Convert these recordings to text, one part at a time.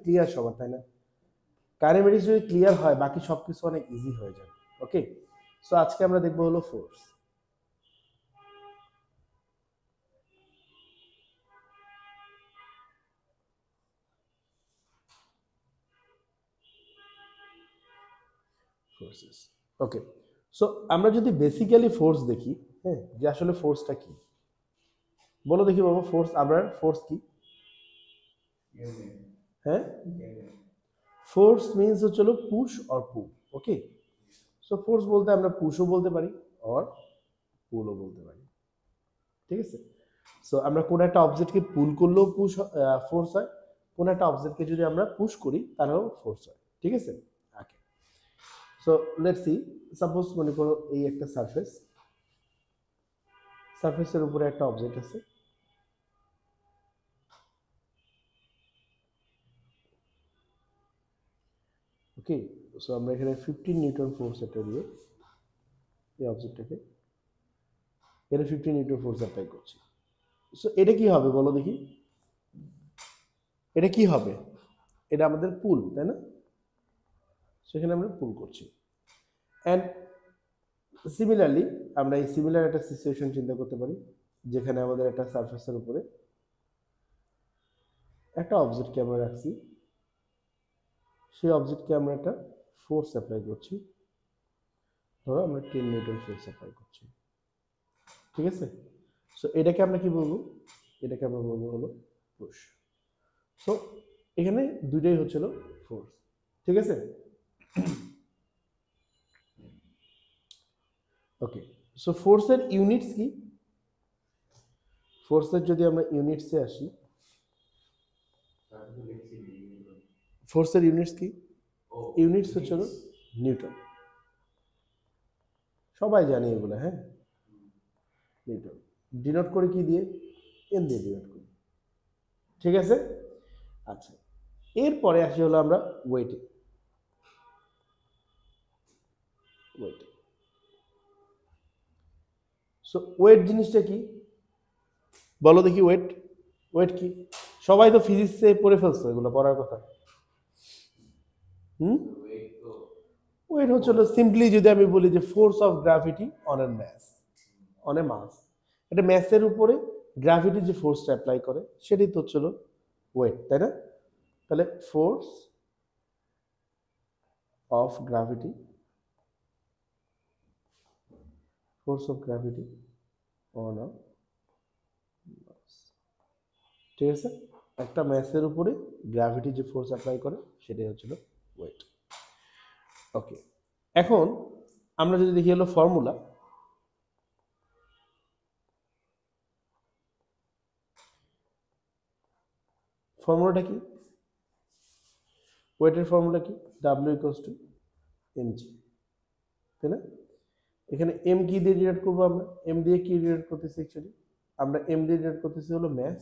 Clear সবার, তাই না? কাইনেমেটিক্স যদি ক্লিয়ার হয় বাকি সবকিছু অনেক ইজি হয়ে যাবে। ওকে, সো আজকে আমরা দেখবো হলো ফোর্স। ফোর্সেস, ওকে। সো আমরা যদি বেসিক্যালি ফোর্স দেখি, হ্যাঁ, যে আসলে ফোর্সটা কি, বলো দেখি বাবু, ফোর্স, আমরা ফোর্স কি? হ্যাঁ, ফোর্স মিনস হচ্ছে push or pool. Okay, so force বলতে আমরা পুশও বলতে পারি অর পুলও বলতে পারি, ঠিক আছে? সো আমরা কোন একটা অবজেক্টকে পুল করলেও ফোর্স হয়, কোন একটা অবজেক্টকে যদি আমরা পুশ করি তাহলেও ফোর্স হয়, ঠিক আছে? ওকে, সো লেটস সি, সাপোজ মনে করো এই একটা সারফেস, সারফেসের উপরে একটা অবজেক্ট আছে, ওকে। সো আমরা এখানে 15 নিউটন ফোর্স একটা দিয়ে এই অবজেক্টটাকে, এখানে 15 নিউটন ফোর্স অ্যাপ্লাই করছি। সো এটা কি হবে বলো দেখি, এটা কি হবে? এটা আমাদের পুল, তাই না? সেখানে আমরা পুল করছি। অ্যান্ড সিমিলারলি আমরা এই সিমিলার একটা সিচুয়েশন চিন্তা করতে পারি, যেখানে আমাদের একটা সারফেসের উপরে একটা অবজেক্টকে আমরা রাখছি, সেই অবজেক্টকে আমরা একটা ফোর্স অ্যাপ্লাই করছি, ধরো আমরা 10 নিউটন ফোর্স অ্যাপ্লাই করছি, ঠিক আছে? সো এটাকে আমরা কি বলবো? এটাকে আমরা বলবো হলো পুশ। সো এখানে দুইটাই হচ্ছিল ফোর্স, ঠিক আছে? ওকে, সো ফোর্সের ইউনিটস কি? ফোর্সের যদি আমরা ইউনিটসে আসি, ফোর্সের ইউনিটস কি? ইউনিটস হচ্ছে নিউটন, সবাই জানি এগুলো, হ্যাঁ, নিউটন। ডিনোট করে কি দিয়ে? এন দিয়ে ডিনোট করি, ঠিক আছে? আচ্ছা, এরপরে আসি হলো আমরা ওয়েটে। ওয়েট, সো ওয়েট জিনিসটা কি বলো দেখি? ওয়েট, ওয়েট কি? সবাই তো ফিজিক্সে পড়ে ফেলছো এগুলো, পড়ার কথা। হুম, ওয়েট হচ্ছে সিম্পলি যদি আমি বলি যে force of gravity on a mass, on a mass, এটা ম্যাসের উপরে গ্র্যাভিটি যে ফোর্সটা অ্যাপ্লাই করে সেটাই তো হচ্ছিল ওয়েট, তাই না? তাহলে force of gravity, force of gravity on a mass, ঠিক আছে? একটা ম্যাসের উপরে গ্র্যাভিটি যে ফোর্স অ্যাপ্লাই করে সেটাই হচ্ছিল ওয়েট। ওকে, এখন আমরা যদি দেখি হলো ফর্মুলা, ফর্মুলাটা কি? ওয়েটের ফর্মুলা কি? ডাব্লিউ ইকুয়ালস টু এমজি, তাই না? এখানে এম কি দিয়ে ডিনোট করবো আমরা? এম দিয়ে কি ডিনোট করতেছি? অ্যাকচুয়ালি আমরা এম দিয়ে ডিনোট করতেছি হলো ম্যাস,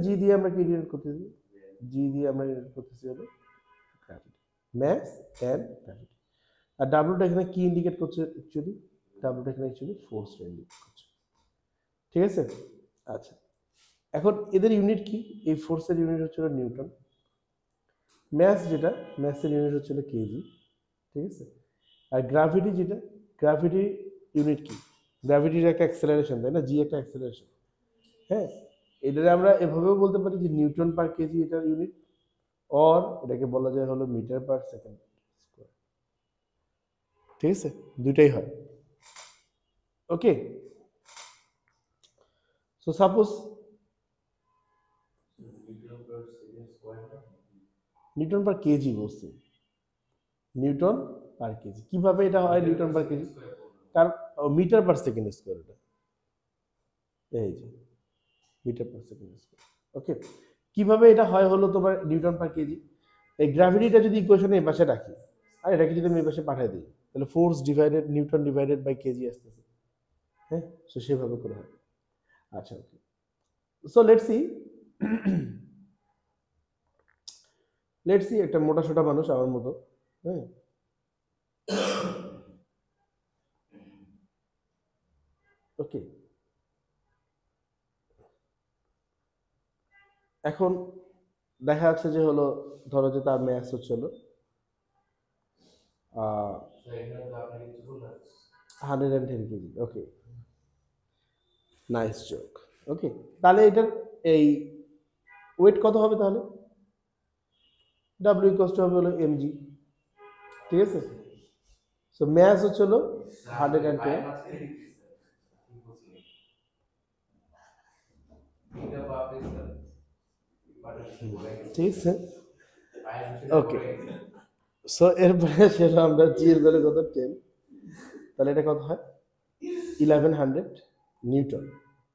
জি দিয়ে আমরা কি ডিনোট করতেছি? জি দিয়ে আমরা ডিনোট করতেছি হলো গ্র্যাভিটি, ম্যাস অ্যান্ড গ্র্যাভিটি। আর ডাব্লিউটা এখানে কি ইন্ডিকেট করছে? অ্যাকচুয়ালি ডাব্লিউটা এখানে অ্যাকচুয়ালি ফোর্সটা ইন্ডিকেট করছে, ঠিক আছে? আচ্ছা, এখন এদের ইউনিট কি? এই ফোর্সের ইউনিট হচ্ছিল নিউটন, ম্যাস যেটা, ম্যাসের ইউনিট হচ্ছিল কেজি, ঠিক আছে? আর গ্র্যাভিটি যেটা, গ্র্যাভিটি ইউনিট কি? গ্র্যাভিটির একটা অ্যাক্সেলারেশন, তাই না? জি একটা অ্যাক্সেলারেশন, হ্যাঁ। এটাকে আমরা এভাবেও বলতে পারি যে নিউটন পার কেজি এটার ইউনিট, অর এটাকে বলা যায় হলো মিটার পার সেকেন্ড স্কোয়ার, ঠিক আছে? দুইটাই হয়, okay. So suppose newton per kg বলছি, নিউটন পার কেজি কিভাবে এটা হয়? নিউটন পার কেজি, কারণ মিটার পার সেকেন্ড স্কোয়ার, এটা এই যে metre per second square, okay. কিভাবে এটা হয় হলো তোমার নিউটন পার কেজি? এই গ্র্যাভিটিটা যদি ইকুয়েশনে এই পাশে রাখি আর এটাকে যদি আমি এই পাশে পাঠিয়ে দিই, তাহলে force divided newton divided by kg আসতেছে, হ্যাঁ। সো সেভাবে করে হয়। আচ্ছা, okay, so let's see, let's see একটা মোটা সোটা মানুষ আমার মতো, হ্যাঁ, ওকে। এখন দেখা যাচ্ছে যে হলো ধরো যে তার ম্যাথ হচ্ছে হলো 110 কেজি। ওকে, নাইস জোক। ওকে, তাহলে এটার এই ওয়েট কত হবে তাহলে? ডাব্লিউ ইকুয়ালস টু হবে হলো এমজি, ঠিক আছে? সো ম্যাস হচ্ছে হলো 110, ঠিক আছে? ওকে, সো এরপরে সেটা আমরা জি এর ভ্যালু কত 10, তাহলে এটা কত হয় 1100 নিউটন।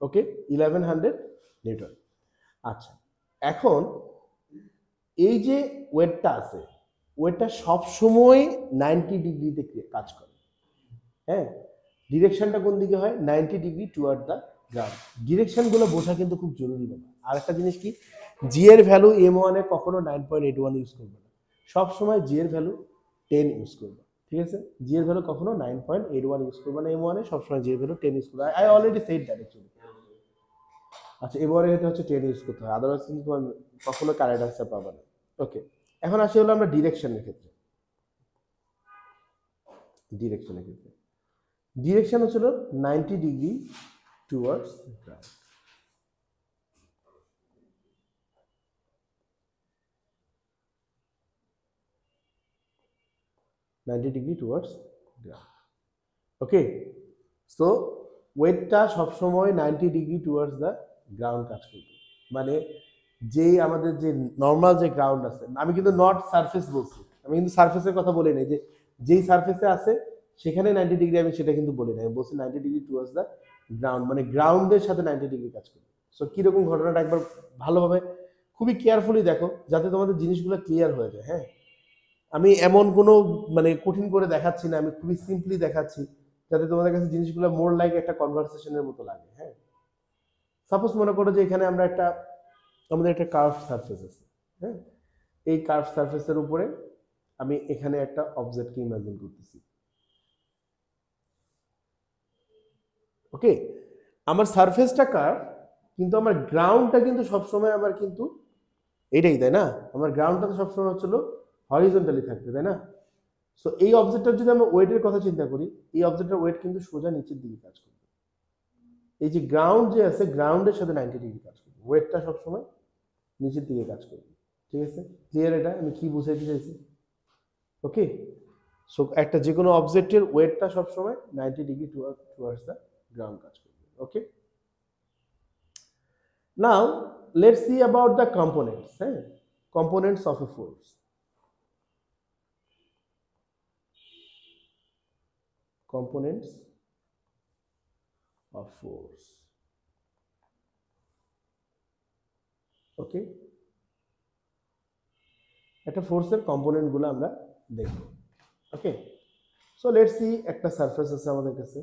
ওকে, 1100 নিউটন। আচ্ছা, এখন এই যে ওয়েটটা আছে, ওয়েটটা সবসময় 90 ডিগ্রিতে কাজ করে। হ্যাঁ, ডিরেকশনটা কোন দিকে হয়? 90 ডিগ্রি টুয়ার্ড দ্য গ্রাউন্ড। ডিরেকশনগুলো বোঝা কিন্তু খুব জরুরি ব্যাপার। আর একটা জিনিস কি, জি এর ভ্যালু M1 এ কখনো 9.81 ইউজ করবে না, সবসময় জি এর ভ্যালু 10 ইউজ করবে, ঠিক আছে? জি এর ভ্যালু কখনো 9.81 ইউজ করবে না M1 এ, সবসময় জি এর ভ্যালু 10 ইউজ করবে। I already said that actually. আচ্ছা, এবারে এটা হচ্ছে 10 ইউজ করতে হয়, আদারওয়াইজ কিন্তু তোমার কখনো কারেক্ট আনসার পাবে না। ওকে, এখন আসি হলো আমরা ডিরেকশনের ক্ষেত্রে। ডিরেকশনের ক্ষেত্রে ডিরেকশন হচ্ছিল 90 ডিগ্রি টুয়ার্ডস গ্রাউন্ড। ওকে, সো ওয়েটটা সবসময় 90 ডিগ্রি টুয়ার্ডস দ্য গ্রাউন্ড কাজ করবে। মানে যেই আমাদের যে নর্মাল যে গ্রাউন্ড আছে, আমি কিন্তু নট সারফেস বলছি, আমি কিন্তু সারফেসের কথা বলি নাই, যে যেই সারফেসে আছে সেখানে 90 ডিগ্রি, আমি সেটা কিন্তু বলি নাই, আমি বলছি 90 ডিগ্রি টুয়ার্ডস দ্য গ্রাউন্ড, মানে গ্রাউন্ডের সাথে 90 ডিগ্রি কাজ করবে। সো কিরকম ঘটনাটা একবার ভালোভাবে খুবই কেয়ারফুলি দেখো, যাতে তোমাদের জিনিসগুলো ক্লিয়ার হয়ে যায়। হ্যাঁ, আমি এমন কোনো মানে কঠিন করে দেখাচ্ছি না, আমি খুবই সিম্পলি দেখাচ্ছি, যাতে তোমাদের কাছে জিনিসগুলো মোর লাইক একটা কনভারসেশনের মতো লাগে। হ্যাঁ, সাপোজ মনে করো যে এখানে আমরা আমাদের একটা কার্ভ সারফেস আছে। হ্যাঁ, এই কার্ভ সারফেসের উপরে আমি এখানে একটা অবজেক্টকে ইমাজিন করতেছি। ওকে, আমার সারফেসটা কার্ভ, কিন্তু আমার গ্রাউন্ডটা কিন্তু সবসময় আমার কিন্তু এটাই, তাই না? আমার গ্রাউন্ডটা তো সবসময় হচ্ছিল হরিজন্টালি থাকবে, তাই না? সো এই অবজেক্টটার যদি আমরা ওয়েটের কথা চিন্তা করি, এই অবজেক্টটার ওয়েট কিন্তু সোজা নিচের দিকে কাজ করবে। এই যে গ্রাউন্ড যে আছে, গ্রাউন্ডের সাথে 90 ডিগ্রি কাজ করবে, ওয়েটটা সবসময় নিচের দিকে কাজ করবে। ঠিক আছে, ক্লিয়ার? এটা আমি কি বুঝাইতে চাইছি? ওকে, সো একটা যে কোনো অবজেক্টের ওয়েটটা সবসময় 90 ডিগ্রি টুয়ার্ডস দ্য গ্রাউন্ড কাজ করবে। Okay, now let's see about the components. হ্যাঁ, components of a force. components of force. Okay, একটা ফোর্সের কম্পোনেন্ট গুলো আমরা দেখব। ওকে, সো লেটস সি একটা সারফেস আছে আমাদের কাছে,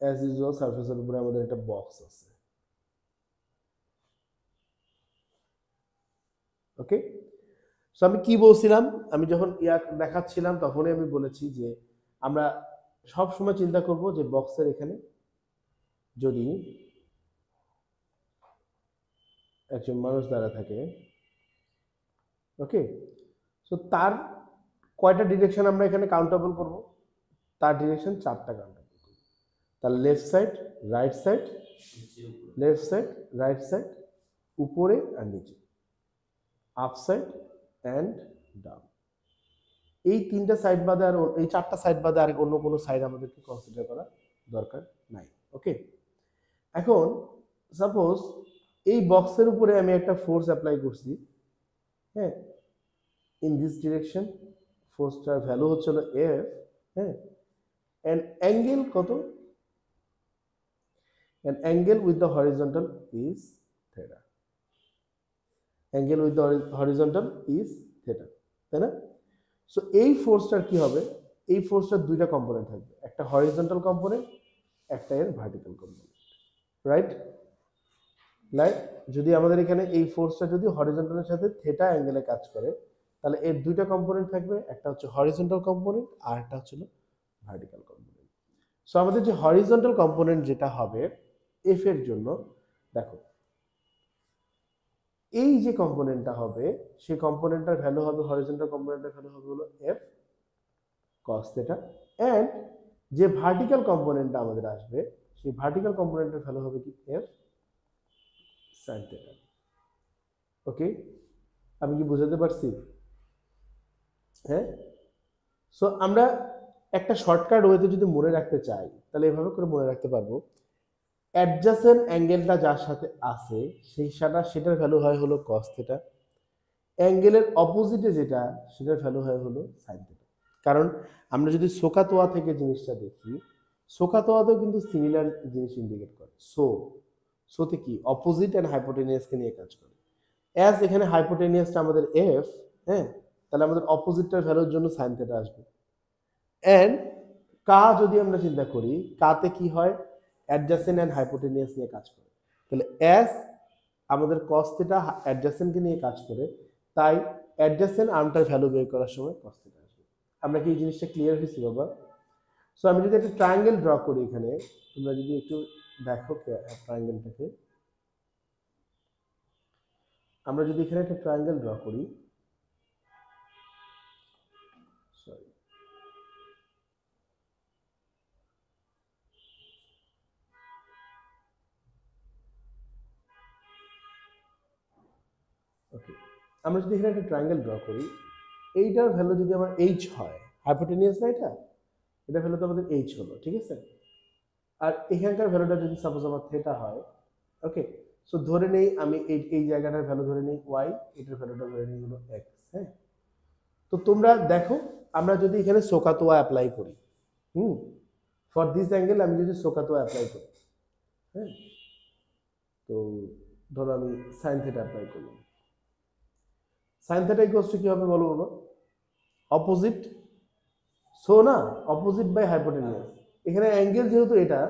অ্যাজ ইউজুয়াল সারফেসের উপরে আমাদের একটা বক্স আছে। ওকে, সো আমি কি বলছিলাম, আমি যখন দেখাচ্ছিলাম তখনই আমি বলেছি যে আমরা সব সময় চিন্তা করব যে বক্সের এখানে যদি একজন মানুষ দাঁড়া থাকে, ওকে, সো তার কয়টা ডিরেকশন আমরা এখানে কাউন্টেবল করব? তার ডিরেকশন 4টা কাউন্টেবল করব। তার left side, right side, left side, right side, উপরে আর নিচে, আপ সাইড অ্যান্ড ডাউন। এই 3টা সাইড বাদে আর এই 4টা সাইড বাদে আর অন্য কোনো সাইড আমাদেরকে কনসিডার করা দরকার নাই। ওকে, এখন সাপোজ এই বক্সের উপরে আমি একটা ফোর্স অ্যাপ্লাই করছি। হ্যাঁ, ইন দিস ডিরেকশন, ফোর্সটার ভ্যালু হচ্ছিল এফ। হ্যাঁ, অ্যান্ড অ্যাঙ্গেল কত? And angle with the horizontal is theta. Angle with the horizontal is theta, তাই না? সো এই ফোর্সটার কি হবে? এই ফোর্সটার 2টা কম্পোনেন্ট থাকবে, একটা হরিজন্টাল কম্পোনেন্ট, একটা এর ভার্টিক্যাল কম্পোনেন্ট। রাইট? লাইক যদি আমাদের এখানে এই ফোর্সটা যদি হরিজন্টালের সাথে থিটা অ্যাঙ্গেলে কাজ করে, তাহলে এর 2টা কম্পোনেন্ট থাকবে, একটা হচ্ছে হরিজন্টাল কম্পোনেন্ট আর একটা হচ্ছে ভার্টিক্যাল কম্পোনেন্ট। সো আমাদের যে হরিজন্টাল কম্পোনেন্ট যেটা হবে এফ এর জন্য, দেখো এই যে কম্পোনেন্টটা হবে সেই কম্পোনেন্টটার ভ্যালু হবে, হরিজন্টাল কম্পোনেন্টের ভ্যালু হবে হলো f cos থিটা, এন্ড যে ভার্টিক্যাল কম্পোনেন্টটা আমাদের আসবে সেই ভার্টিক্যাল কম্পোনেন্টের ভ্যালু হবে কি f sin থিটা। ওকে, আমি কি বোঝাতে পারছি? হ্যাঁ, সো আমরা একটা শর্টকাট ওয়েতে যদি মনে রাখতে চাই তাহলে এভাবে করে মনে রাখতে পারবো, অ্যাডজাসেন্ট অ্যাঙ্গেলটা যার সাথে আছে সেটার ভ্যালু হয় হলো cos থিটা, অ্যাঙ্গেলের অপোজিটে যেটা সেটার ভ্যালু হয় হলো sin থিটা। কারণ আমরা যদি সোকাতোয়া থেকে জিনিসটা দেখি, সোকাতোয়াতেও কিন্তু সিমিলার জিনিস ইন্ডিকেট করে। সোতে কি অপোজিট এন্ড হাইপোটেনিয়াসকে নিয়ে কাজ করে। অ্যাজ এখানে হাইপোটেনিয়াসটা আমাদের f, হ্যাঁ, তাহলে আমাদের অপোজিটটার ভ্যালুর জন্য sin থিটা আসবে। এন্ড কা যদি আমরা চিন্তা করি, কাতে কি হয়, অ্যাডজাসেন্ট এন্ড হাইপোটেনিয়াস নিয়ে কাজ করে। তাহলে অ্যাজ আমাদের cos থিটা অ্যাডজাসেন্টকে নিয়ে কাজ করে, তাই অ্যাডজাসেন্ট আর্মটার ভ্যালু বের করার সময় cos থিটা আসবে। আমরা কি এই জিনিসটা ক্লিয়ার হয়েছি বাবা? সো আমি যদি একটা ট্রায়াঙ্গেল ড্র করি এখানে, তোমরা যদি একটু দেখো ট্রায়াঙ্গেলটাকে, আমরা যদি এখানে একটা ট্রায়াঙ্গেল ড্র করি, সরি, ওকে, আমরা যদি এখানে একটা ট্রায়াঙ্গেল ড্র করি, এইটার ভ্যালু যদি আমার h হয়, হাইপোটেনিয়াস না এটা ভ্যালু তো আমাদের h হলো, ঠিক আছে, আর এখানকার ভ্যালুটা যদি সাপোজ আমার থিটা হয়, ওকে, সো ধরে নেই আমি এই জায়গাটার ভ্যালু ধরে নেই y, এটার ভ্যালুটা ধরে নেই হলো x। হ্যাঁ, তো তোমরা দেখো আমরা যদি এখানে সোকাতোয়া অ্যাপ্লাই করি, ফর দিস অ্যাঙ্গেল আমি যদি সোকাতোয়া অ্যাপ্লাই করি, হ্যাঁ, তো ধরো আমি সাইন থিটা অ্যাপ্লাই করলাম, সাইন থিটা ইকুয়ালস টু কি হবে বলো বাবা? অপোজিট, সো না, অপোজিট বাই হাইপোটেনিয়াস। এখানে অ্যাঙ্গেল যেহেতু এটা,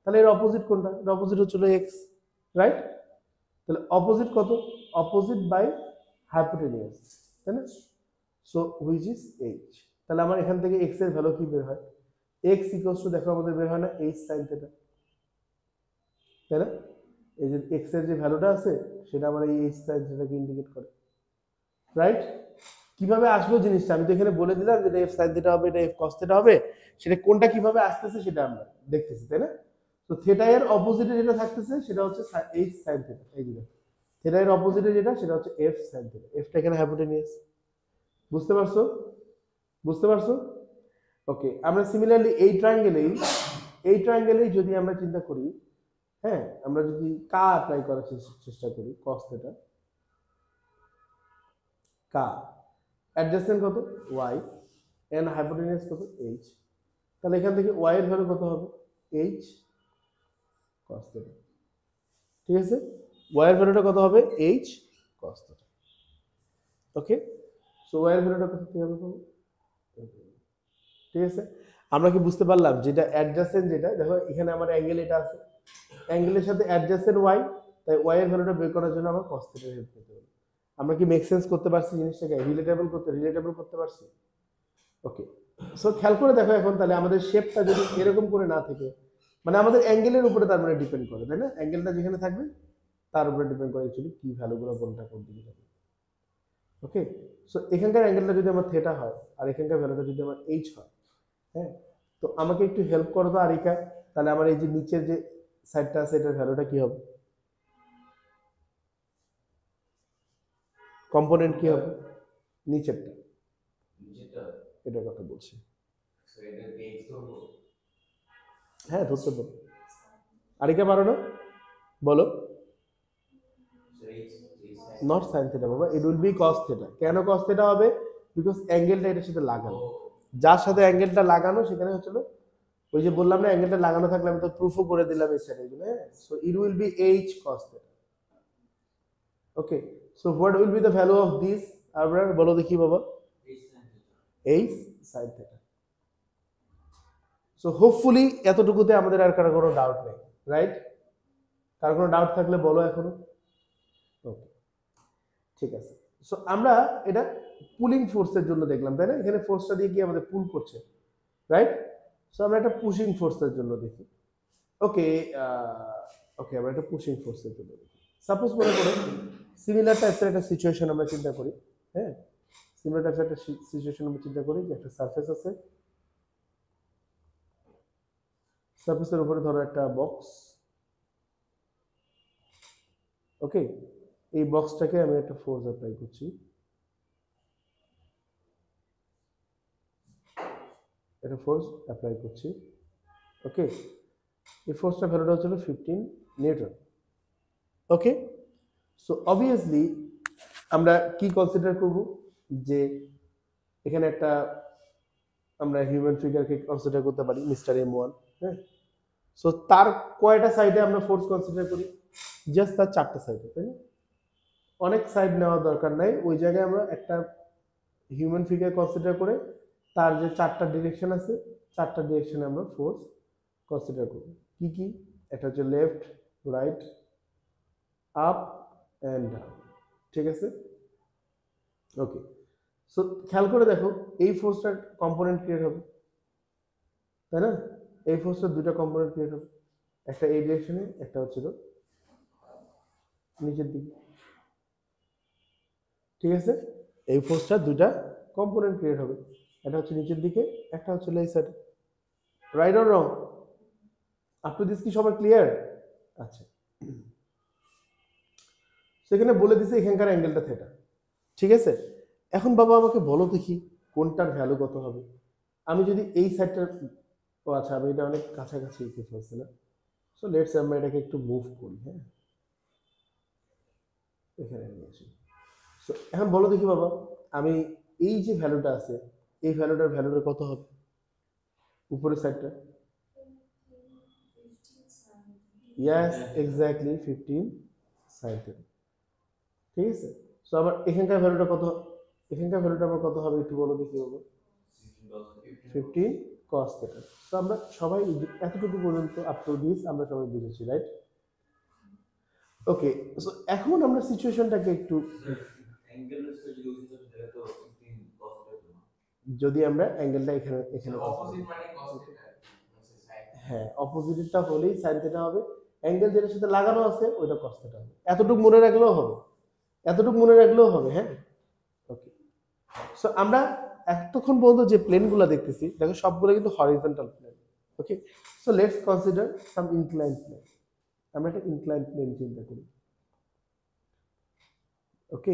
তাহলে এর অপোজিট কোনটা? এর অপোজিট হচ্ছিল x, রাইট? তাহলে অপোজিট কত? অপোজিট বাই হাইপোটেনিয়াস, তাই না? So which is h। তাহলে আমার এখান থেকে x এর ভ্যালু কি বের হয়? x ইকুয়ালস টু, দেখো আমাদের বের হয় না h sin থিটা, তাই না? এই যে x এর যে ভ্যালুটা আছে সেটা আমার এই h sin থিটাকে ইন্ডিকেট করে, রাইট? কিভাবে আসলো জিনিসটা আমি তো এখানে বলে দিলাম, যেটা f sin থিটা হবে, এটা f cos থিটা হবে, সেটা কোনটা কিভাবে আসতেছে সেটা আমরা দেখতেছি, তাই না? তো থিটা এর অপোজিটে যেটা থাকতেছে সেটা হচ্ছে h sin থিটা। এই যে থিটা এর অপোজিটে যেটা সেটা হচ্ছে f sin থিটা, fটা এখানে হাইপোটেনিয়াস। বুঝতে পারছো? বুঝতে পারছো? ওকে, আমরা সিমিলারলি এই ট্রায়াঙ্গেলেই যদি আমরা চিন্তা করি, হ্যাঁ, আমরা যদি কা অ্যাপ্লাই করার চেষ্টা করি, cos থিটা, কা অ্যাডজাসেন্ট কত? y, এন্ড হাইপোটেনিয়াস কত? h। তাহলে এখান থেকে y এর ভ্যালু কত হবে? h cos থিটা, ঠিক আছে? y এর ভ্যালুটা কত হবে? h cos theta. Okay, so y এর ভ্যালুটা কত হবে? ঠিক আছে, আমরা কি বুঝতে পারলাম যেটা অ্যাডজাসেন্ট, যেটা দেখো এখানে আমার অ্যাঙ্গেল এটা আছে, অ্যাঙ্গেলের সাথে অ্যাডজাসেন্ট y, তাই y এর ভ্যালুটা বের করার জন্য আমার cos থিটা হেল্প করতে হবে। আমরা কি মেক সেন্স করতে পারছি জিনিসটাকে? রিলেটেবল করতে পারছি? ওকে, সো খেয়াল করে দেখো এখন, তাহলে আমাদের শেপটা যদি এরকম করে না থাকে, মানে আমাদের অ্যাঙ্গেলের উপরে তার মানে ডিপেন্ড করে, তাই না? অ্যাঙ্গেলটা যেখানে থাকবে তার উপরে ডিপেন্ড করে অ্যাকচুয়ালি কি ভ্যালুগুলো কোনটা কোন দিকে যাবে। ওকে, সো এখানকার অ্যাঙ্গেলটা যদি আমার থিটা হয় আর এখানকার ভ্যালুটা যদি আমার h হয়, হ্যাঁ, তো আমাকে একটু হেল্প করো তো আরিকা, তাহলে আমার এই যে নিচের যে সাইডটা আছে এটার ভ্যালুটা কি হবে? কম্পোনেন্ট কি হবে নিচেরটা? এটার কথা বলছি। হ্যাঁ, ধরতে পারো। আরিকা পারো না? বলো। নট সাইন থিটা বাবা, ইট উইল বি cos থিটা। কেন cos থিটা হবে? বিকজ অ্যাঙ্গেলটা এটার সাথে লাগানো, যার সাথে অ্যাঙ্গেলটা লাগানো সেখানে হচ্ছিল, ওই যে বললাম না অ্যাঙ্গেলটা লাগানো থাকলে আমি তো প্রুফও করে দিলাম এই সাইডে, হ্যাঁ, so it will be h cos theta. Okay, so what will be the value of this? আপনারা বলো দেখি বাবা। h sin theta. So hopefully এতটুকুতে আমাদের আর কারো কোনো ডাউট নেই, রাইট? কারো কোনো ডাউট থাকলে বলো এখনো। ওকে, ঠিক আছে, সো আমরা এটা পুলিং ফোর্সের জন্য দেখলাম, তাই না? এখানে ফোর্সটা দিয়ে কি আমাদের পুল করছে, রাইট? সো আমরা একটা পুশিং ফোর্সের জন্য দেখি। ওকে, ওকে, আমরা একটা পুশিং ফোর্সের জন্য দেখি। সাপোজ মনে করো সিমিলার টাইপের একটা সিচুয়েশন আমরা চিন্তা করি, হ্যাঁ, সিমিলার টাইপের একটা সিচুয়েশন আমরা চিন্তা করি যে একটা সারফেস আছে, সারফেসের উপরে ধরো একটা বক্স, ওকে, এই বক্সটাকে আমি একটা ফোর্স অ্যাপ্লাই করছি, একটা ফোর্স অ্যাপ্লাই করছি, ওকে, এই ফোর্সটা ভ্যালুটা হচ্ছিল 15 নিউটন, ওকে। সো অবভিয়াসলি আমরা কি কনসিডার করব, যে এখানে একটা আমরা হিউম্যান ফিগারকে কনসিডার করতে পারি, মিস্টার M1, হ্যাঁ। সো তার কয়টা সাইডে আমরা ফোর্স কনসিডার করি? জাস্ট তার 4টা সাইডে, তাই না? অনেক সাইড নেওয়ার দরকার নাই, ওই জায়গায় আমরা একটা হিউম্যান ফিগার কনসিডার করে তার যে 4টা ডিরেকশন আছে, 4টা ডিরেকশনে আমরা ফোর্স কনসিডার করব। কি কি? এটা হচ্ছে left, right, up and down, ঠিক আছে, ওকে। সো খেয়াল করে দেখো, এই ফোর্সটার কম্পোনেন্ট ক্রিয়েট হবে, তাই না? এই ফোর্সটার দুটো কম্পোনেন্ট ক্রিয়েট হবে, একটা এই ডিরেকশনে, একটা হচ্ছে নিচের দিকে, ঠিক আছে। এই ফোর্সটার দুটা কম্পোনেন্ট ক্রিয়েট হবে, একটা হচ্ছে নিচের দিকে, একটা হচ্ছে এই সাইডে, right or wrong? Up to this কি সবার ক্লিয়ার? আচ্ছা, সেখানে বলে দিছে এখানকার অ্যাঙ্গেলটা থিটা, ঠিক আছে। এখন বাবা আমাকে বলো দেখি কোনটার ভ্যালু কত হবে। আমি যদি এই সাইডটার, ও আচ্ছা, আমি এটা অনেক কাছাকাছি এঁকে ফেলছি না, সো লেটস আমরা এটাকে একটু মুভ করি, হ্যাঁ, এখানে নিয়ে আসি। সো এখন বলো দেখি বাবা, আমি এই যে ভ্যালুটা আছে, এই ভ্যালুটা কত হবে উপরের সাইডটা? ইয়েস, এক্স্যাক্টলি 15 sin θ, ঠিক আছে। সো আবার এখানকার ভ্যালুটা কত, এখানকার ভ্যালুটা আমার কত হবে একটু বলো দেখি বাবা? 15 cos θ। সো আমরা সবাই এতটুকু পর্যন্ত আপ টু দিস আমরা সবাই বুঝেছি, রাইট? ওকে, সো এখন আমরা সিচুয়েশনটাকে একটু, যদি আমরা অ্যাঙ্গেলটা এখানে এখানে হ্যাঁ, অপোজিটটা হলেই sin θ হবে, অ্যাঙ্গেল যেটার সাথে লাগানো আছে ওইটা cos θ হবে। এতটুকু মনে রাখলেও হবে, এতটুকু মনে রাখলেও হবে, হ্যাঁ, ওকে। সো আমরা এতক্ষণ পর্যন্ত যে প্লেনগুলো দেখতেছি, দেখো সবগুলো কিন্তু horizontal plane, okay. So let's consider some inclined plane. আমরা একটা ইনক্লাইন্ড প্লেন চিন্তা করি, ওকে।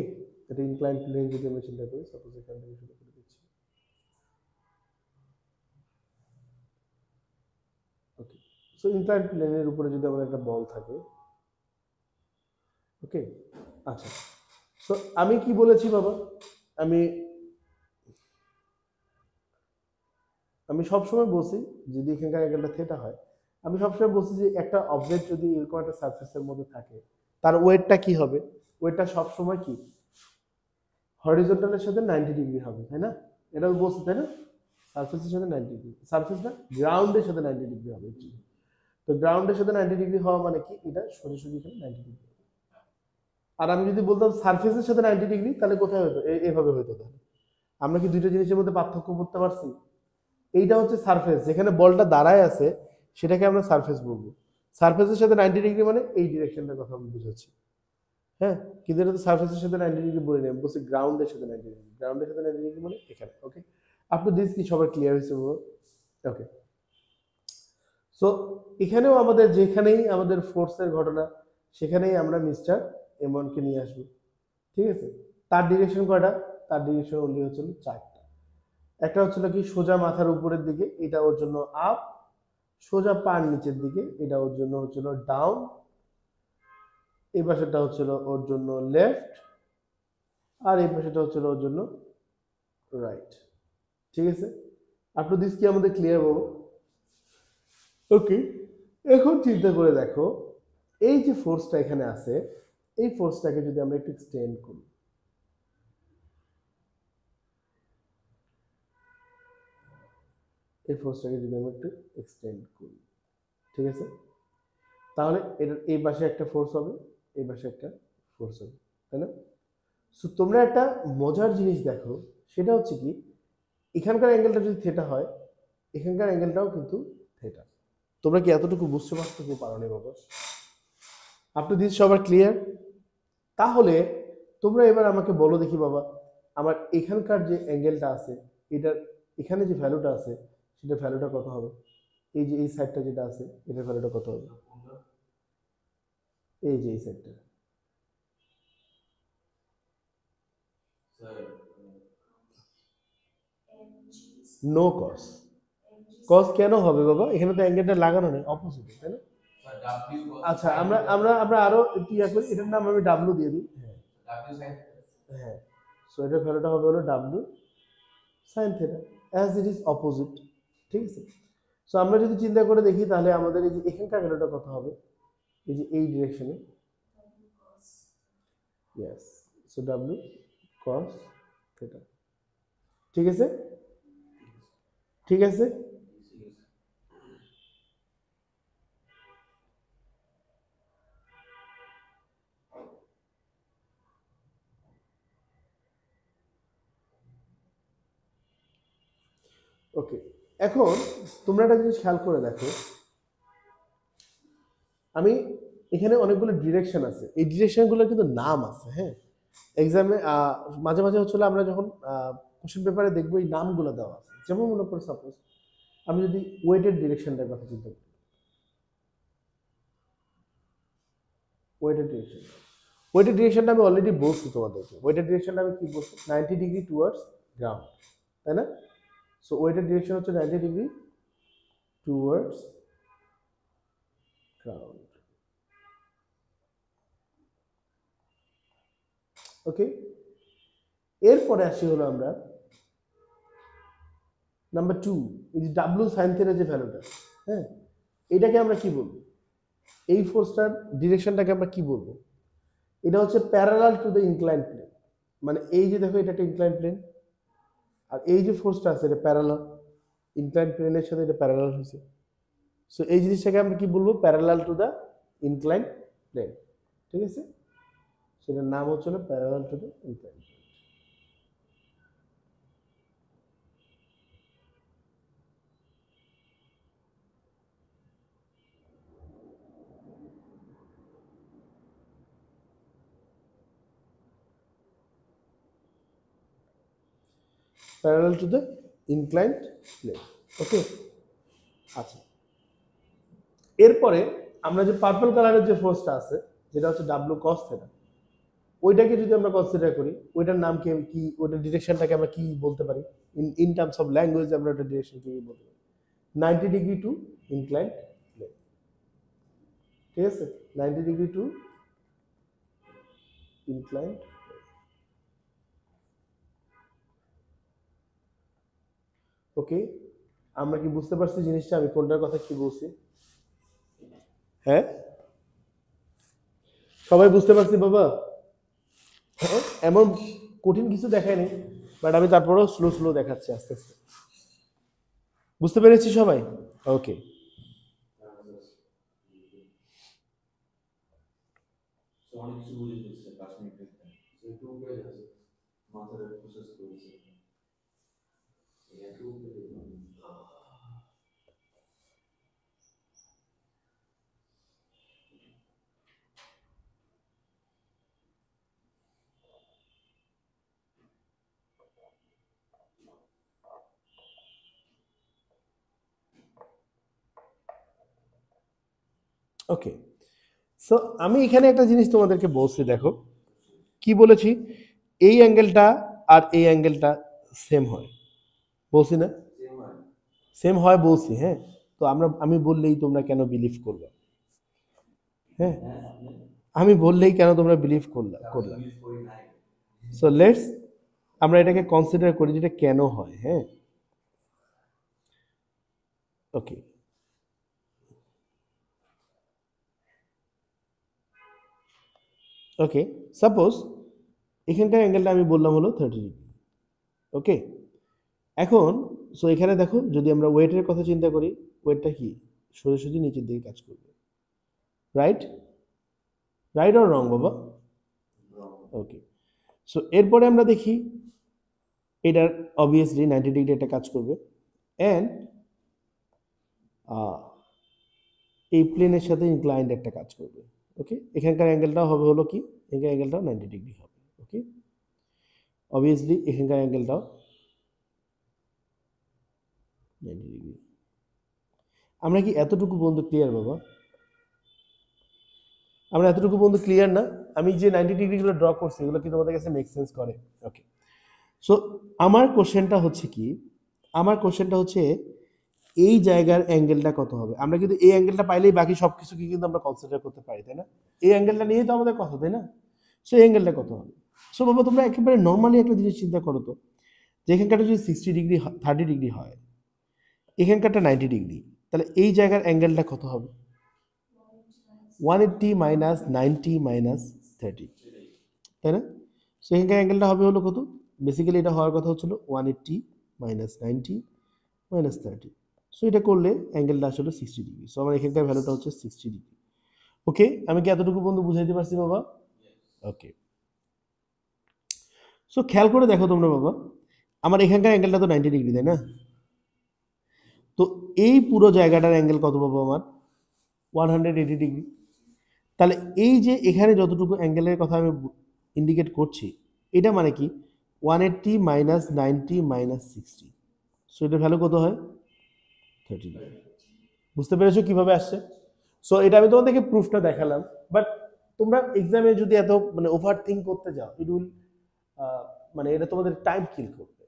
এটা ইনক্লাইন্ড প্লেন যদি আমরা চিন্তা করি, সাপোজ এখান থেকে শুরু করে দিচ্ছি, ওকে। সো ইনক্লাইন্ড প্লেনের উপরে যদি আমাদের একটা বল থাকে, ওকে, আচ্ছা। সো আমি কি বলেছি বাবা, আমি আমি সবসময় বলছি যদি এখানকার অ্যাঙ্গেলটা থিটা হয়, আমি সবসময় বলছি যে একটা অবজেক্ট যদি এরকম একটা সারফেসের মধ্যে থাকে, তার ওয়েটটা কি হবে? ওয়েটটা সবসময় কি হরিজন্টালের সাথে 90 ডিগ্রি হবে, তাই না? এটা বলছি, তাই না? সারফেসের সাথে 90 ডিগ্রি, সারফেস না, গ্রাউন্ডের সাথে 90 ডিগ্রি হবে। তো গ্রাউন্ডের সাথে 90 ডিগ্রি হওয়া মানে কি, এটা সোজাসুজি এখানে 90 ডিগ্রি। আর আমি যদি বলতাম সারফেসের সাথে 90 ডিগ্রি, তাহলে কোথায় হতো? এভাবে হতো। তাহলে আমরা কি দুইটা জিনিসের মধ্যে পার্থক্য করতে পারছি? এইটা হচ্ছে সারফেস, যেখানে বলটা দাঁড়ায় আছে সেটাকে আমরা সারফেস বলবো। সারফেসের সাথে 90 ডিগ্রি মানে এই ডিরেকশনটার কথা আমি বুঝাচ্ছি, হ্যাঁ। কিন্তু এটা তো সারফেসের সাথে 90 ডিগ্রি বলি না, বলছি গ্রাউন্ডের সাথে 90 ডিগ্রি। গ্রাউন্ডের সাথে 90 ডিগ্রি মানে এখানে, ওকে। আপ টু দিস কি সবার ক্লিয়ার হয়েছে? ওকে। সো এখানেও আমাদের যেখানেই আমাদের ফোর্সের ঘটনা, সেখানেই আমরা মিস্টার M1 কে নিয়ে আসবো, ঠিক আছে। তার ডিরেকশন কয়টা? তার ডিরেকশন অনলি হচ্ছিল 4টা। একটা হচ্ছিল কি সোজা মাথার উপরের দিকে, এটা ওর জন্য আপ, সোজা পার নিচের দিকে, এটা ওর জন্য হচ্ছিল ডাউন, এই পাশেটা হচ্ছিল ওর জন্য লেফট, আর এই পাশেটা হচ্ছিল ওর জন্য রাইট, ঠিক আছে। আপ টু দিস কি আমাদের ক্লিয়ার পাবো? ওকে। এখন চিন্তা করে দেখো, এই যে ফোর্সটা এখানে আছে, এই ফোর্সটাকে যদি আমরা একটু এক্সটেন্ড করি, এই ফোর্সটাকে যদি আমরা একটু এক্সটেন্ড করি, ঠিক আছে, তাহলে এর এই পাশে একটা ফোর্স হবে, এই পাশে একটা ফোর্স হবে, তাই না? সো তোমরা একটা মজার জিনিস দেখো, সেটা হচ্ছে কি, এখানকার অ্যাঙ্গেলটা যদি থিটা হয়, এখানকার অ্যাঙ্গেলটাও কিন্তু থিটা। তোমরা কি এতটুকু বুঝতে পারছো কি পারো নি বাবা? আপ টু দিস সবার ক্লিয়ার? তাহলে তোমরা এবার আমাকে বলো দেখি বাবা, আমার এখানকার যে অ্যাঙ্গেলটা আছে এটার এখানে যে ভ্যালুটা আছে সেটা ভ্যালুটা কত হবে? এই যে এই সাইডটা যেটা আছে এটার ভ্যালুটা কত হবে? এই যে এই সাইডটা নো কস। কস কেন হবে বাবা? এখানে তো অ্যাঙ্গেলটা লাগানো নেই, অপোজিট, তাই না? আচ্ছা আমরা আমরা আমরা আরো একটু ইয়া করি, এটার নাম আমি ডাব্লু দিয়ে দিই। হ্যাঁ, সো এটার ভ্যালুটা হবে হলো W sine theta as it is opposite. ঠিক আছে, সো আমরা যদি চিন্তা করে দেখি তাহলে আমাদের এই যে এখানকার ভ্যালুটা কত হবে? এই যে এই ডিরেকশনে, yes, so W cos theta. ঠিক আছে, ঠিক আছে। ওকে, এখন তোমরা একটা জিনিস খেয়াল করে দেখো, আমি এখানে অনেকগুলো ডিরেকশন আছে, এই ডিরেকশনগুলোর কিন্তু নাম আছে। হ্যাঁ, এক্সামে মাঝে মাঝে হচ্ছিল আমরা যখন কোশ্চেন পেপারে দেখবো এই নামগুলো দেওয়া আছে। যেমন মনে করো সাপোজ আমি যদি ওয়েটেড ডিরেকশনটার কথা চিন্তা করি, ওয়েটেড ডিরেকশনটা আমি অলরেডি বলছি তোমাদেরকে। ওয়েটেড ডিরেকশনটা আমি কি বলছি? 90 ডিগ্রি টুয়ার্ডস গ্রাউন্ড, তাই না? সো ওয়েটেড ডিরেকশন হচ্ছে 90 ডিগ্রি টুয়ার্ডস গ্রাউন্ড। ওকে, এরপরে আসি হলো আমরা নাম্বার 2, এই যে ডাব্লু সাইন থিটা যে ভ্যালুটা, হ্যাঁ, এটাকে আমরা কি বলবো? এই ফোর্সটার ডিরেকশনটাকে আমরা কি বলবো? এটা হচ্ছে parallel to the incline plane. মানে এই যে দেখো এটা একটা ইনক্লাইন প্লেন, আর এই যে ফোর্সটা আছে এটা প্যারালাল ইনক্লাইন প্লেনের সাথে, এটা প্যারালাল হয়েছে। সো এই জিনিসটাকে আমরা কি বলবো? Parallel to the incline plane. ঠিক আছে, সেটার নাম হচ্ছে parallel to the incline plane. Parallel to the inclined plane. Okay, আচ্ছা, এরপরে আমরা যে পার্পল কালারের যে ফোর্সটা আছে যেটা হচ্ছে ডাব্লু কস থিটা, ওইটাকে যদি আমরা কনসিডার করি, ওইটার নাম কি, ওইটার ডিরেকশনটাকে আমরা কি বলতে পারি? ইন টার্মস অফ ল্যাঙ্গুয়েজ আমরা ওইটার ডিরেকশন কি বলতে পারি? 90 ডিগ্রি টু ইনক্লাইন্ড প্লেন। ঠিক আছে, 90 ডিগ্রি টু ইনক্লাইন্ড। ওকে, আমরা কি বুঝতে পারছি জিনিসটা আমি কোনটার কথা কি বলছি? হ্যাঁ, সবাই বুঝতে পারছি বাবা? হ্যাঁ, এমন কঠিন কিছু দেখায়নি, বাট আমি তারপরেও স্লো স্লো দেখাচ্ছি আস্তে আস্তে। বুঝতে পেরেছি সবাই? ওকে, ওকে, সো আমি এখানে একটা জিনিস তোমাদেরকে বলছি, দেখো কি বলেছি, এই অ্যাঙ্গেলটা আর এই অ্যাঙ্গেলটা সেম হয় বলছি না? সেম হয় বলছি, হ্যাঁ। তো আমি বললেই তোমরা কেন বিলিভ করবে? হ্যাঁ, আমি বললেই কেন তোমরা বিলিভ করলা? সো লেটস আমরা এটাকে কনসিডার করি যেটা কেন হয়। হ্যাঁ, ওকে, ওকে, সাপোজ এখানকার অ্যাঙ্গেলটা আমি বললাম হলো 30 ডিগ্রি। ওকে, এখন সো এখানে দেখো যদি আমরা ওয়েটের কথা চিন্তা করি, ওয়েটটা কি সোজাসুজি নিচের দিকে কাজ করবে, রাইট? রাইট অর রং বাবা? ওকে, সো এরপরে আমরা দেখি এটার অবভিয়াসলি 90 ডিগ্রি একটা কাজ করবে, অ্যান্ড এই প্লেনের সাথে ইনক্লাইন্ড একটা কাজ করবে। ওকে, এখানকার অ্যাঙ্গেলটাও হবে হলো কি, এখানকার অ্যাঙ্গেলটাও 90 ডিগ্রি হবে। ওকে, অবভিয়াসলি এখানকার অ্যাঙ্গেলটাও 90 ডিগ্রি। আমরা কি এতটুকু বন্ধু ক্লিয়ার বাবা? আমরা এতটুকু বন্ধু ক্লিয়ার না? আমি যে 90 ডিগ্রিগুলো ড্র করছি এগুলো কি তোমাদের কাছে মেক সেন্স করে? ওকে, সো আমার কোশ্চেনটা হচ্ছে কি, আমার কোশ্চেনটা হচ্ছে এই জায়গার অ্যাঙ্গেলটা কত হবে। আমরা কিন্তু এই অ্যাঙ্গেলটা পাইলেই বাকি সব কিছুকে কিন্তু আমরা কনসিডার করতে পারি, তাই না? এই অ্যাঙ্গেলটা নিয়েই তো আমাদের কথা, তাই না? সো এই অ্যাঙ্গেলটা কত হবে? সো বাবা তোমরা একেবারে নর্মালি একটা জিনিস চিন্তা করো তো, যে এখানকারটা যদি 60 ডিগ্রি 30 ডিগ্রি হয়, এখানকারটা 90 ডিগ্রি, তাহলে এই জায়গার অ্যাঙ্গেলটা কত হবে? 180 মাইনাস 90 মাইনাস 30, তাই না? সো এখানকার অ্যাঙ্গেলটা হবে হলো কত? বেসিক্যালি এটা হওয়ার কথা হচ্ছিল 180 মাইনাস 90 মাইনাস 30। সো এটা করলে অ্যাঙ্গেলটা আসলে 60 ডিগ্রি। সো আমার এখানকার ভ্যালুটা হচ্ছে 60 ডিগ্রি। ওকে, আমি কি এতটুকু বন্ধু বুঝাইতে পারছি বাবা? ওকে, সো খেয়াল করে দেখো তোমরা বাবা, আমার এখানকার অ্যাঙ্গেলটা তো 90 ডিগ্রি, তাই না? তো এই পুরো জায়গাটার অ্যাঙ্গেল কত পাবো আমার? 180 ডিগ্রি। তাহলে এই যে এখানে যতটুকু অ্যাঙ্গেলের কথা আমি ইন্ডিকেট করছি, এটা মানে কি 180 মাইনাস 90 মাইনাস 60। সো এটার ভ্যালু কত হয়? 39। বুঝতে পেরেছো কিভাবে আসছে? সো এটা আমি তোমাদেরকে প্রুফটা দেখালাম, বাট তোমরা এক্সামে যদি এত মানে ওভার থিঙ্ক করতে যাও, ইট উইল মানে এটা তোমাদের টাইম কিল করবে।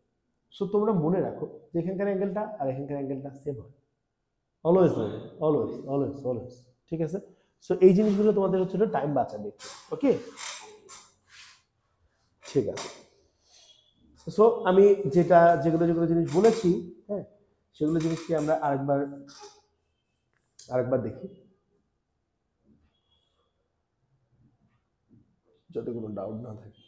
সো তোমরা মনে রাখো যে এখানকার অ্যাঙ্গেলটা আর এখানকার অ্যাঙ্গেলটা সেম হয়, অলওয়েজ অলওয়েজ অলওয়েজ অলওয়েজ। ঠিক আছে, সো এই জিনিসগুলো তোমাদের হচ্ছে টাইম বাঁচাবে। ওকে, ঠিক আছে। সো আমি যেগুলো যেগুলো জিনিস বলেছি, হ্যাঁ, সেগুলো জিনিসকে আমরা আরেকবার দেখি, যাতে কোনো ডাউট না থাকে।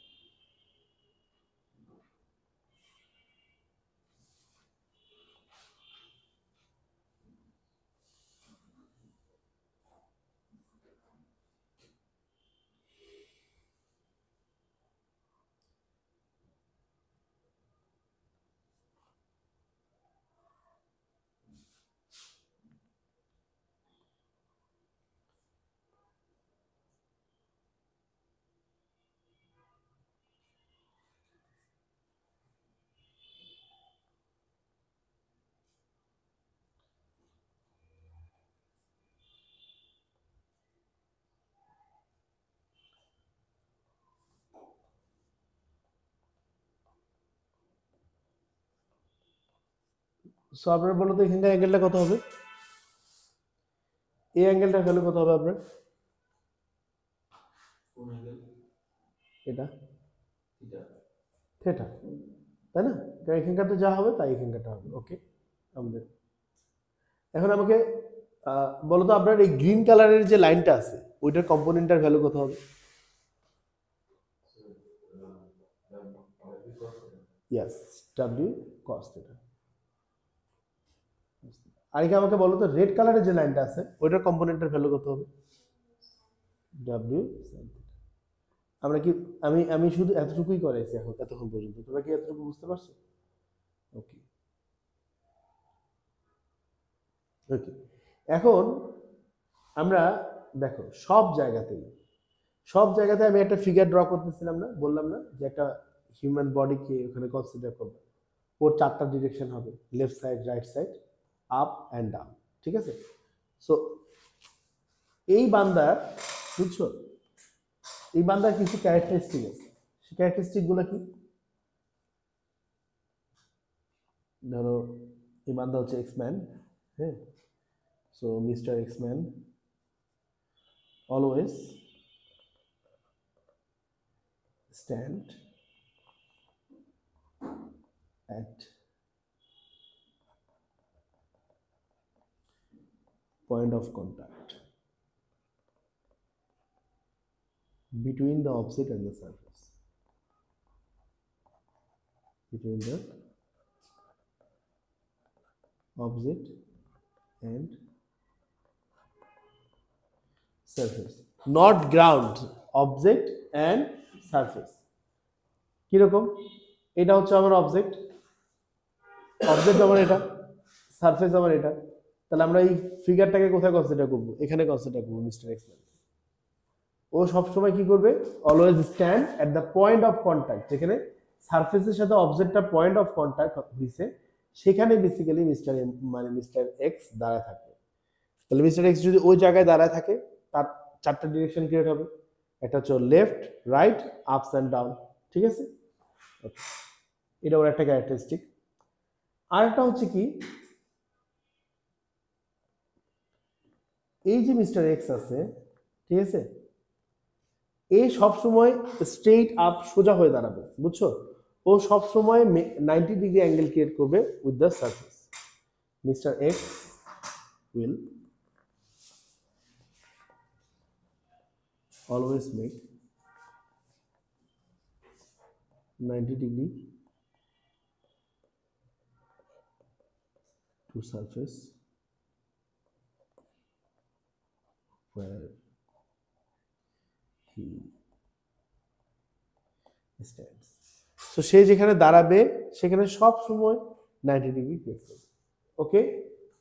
সো আপনার বলো তো এখানকার অ্যাঙ্গেলটা কত হবে? এই অ্যাঙ্গেলটার ভ্যালু কত হবে আপনার? এটা থিটা, তাই না? কারণ এখানকারটা যা হবে তাই এখানকারটা হবে। ওকে, আমাদের এখন আমাকে বলো তো আপনার এই গ্রিন কালারের যে লাইনটা আছে ওইটার কম্পোনেন্টের ভ্যালু কত হবে? Yes, W cos theta. আর কি আমাকে বলো তো রেড কালারের যে লাইনটা আছে ওইটার কম্পোনেন্টের ভ্যালু কত হবে? W sine theta. আমরা কি আমি শুধু এতটুকুই করাইছি এখন এতক্ষণ পর্যন্ত, তোমরা কি এতটুকু বুঝতে পারছো? ওকে ওকে, এখন আমরা দেখো সব জায়গাতে আমি একটা ফিগার ড্র করতেছিলাম না, বললাম না যে একটা হিউম্যান বডিকে ওখানে কনসিডার করবো, ওর 4টা ডিরেকশন হবে, left side, right side, up and down. ঠিক আছে, সো এই বান্দার, বুঝছো, এই বান্দার কিছু ক্যারেক্টারিস্টিক আছে। সেই ক্যারেক্টারিস্টিক গুলো কি? ধরো এই বান্দা হচ্ছে এক্সম্যান, হ্যাঁ, so mister X-Men always stand at point of contact between the object and the surface. Between the object and surface, not ground, object and surface. কিরকম? এটা হচ্ছে আমার অবজেক্ট আমার এটা, সারফেস আমার এটা, তাহলে আমরা এই ফিগারটাকে কোথায় কনসিডার করব? এখানে কনসিডার করব মিস্টার এক্সম্যান। ও সব সময় কি করবে, always stand at the point of contact, যেখানে সারফেসের সাথে অবজেক্টটা পয়েন্ট অফ কন্টাক্ট হইছে সেখানে বেসিক্যালি মিস্টার এক্স দাঁড়ায় থাকে। তাহলে মিস্টার এক্স যদি ওই জায়গায় দাঁড়ায় থাকে তার চারটা ডিরেকশন ক্রিয়েট হবে, একটা হচ্ছে left, right, ups and down, ঠিক আছে? এটা ওর একটা ক্যারেক্টারিস্টিক। আরেকটা হচ্ছে কি, এই যে মিস্টার এক্স আছে, ঠিক আছে, এই সবসময় স্ট্রেইট আপ সোজা হয়ে দাঁড়াবে, বুঝছো? ও সবসময় 90 ডিগ্রি অ্যাঙ্গেল ক্রিয়েট করবে with the surface. Mister x will always make 90 degree to surface where he stands. So সে যেখানে দাঁড়াবে সেখানে সব সময় 90 ডিগ্রি ক্রিয়েট করবে। ওকে,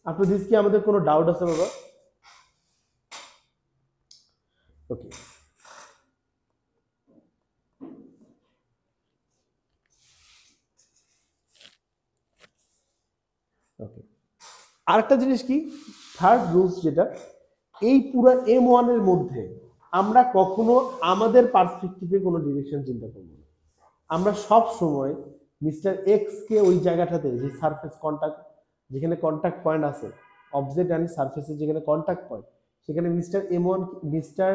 আপনার দিস কি আমাদের কোনো ডাউট আছে বাবা? ওকে, ওকে। আরেকটা জিনিস কি, থার্ড রুলস, যেটা এই পুরো M1 এর মধ্যে আমরা কখনো আমাদের পার্সপেক্টিভে কোনো ডিরেকশন চিন্তা করব না। আমরা সব সময় মিস্টার এক্স কে ওই জায়গাটাতে, যে সারফেস কন্টাক্ট, যেখানে কন্টাক্ট পয়েন্ট আছে অবজেক্ট অ্যান্ড সারফেসের, যেখানে কন্টাক্ট পয়েন্ট, সেখানে মিস্টার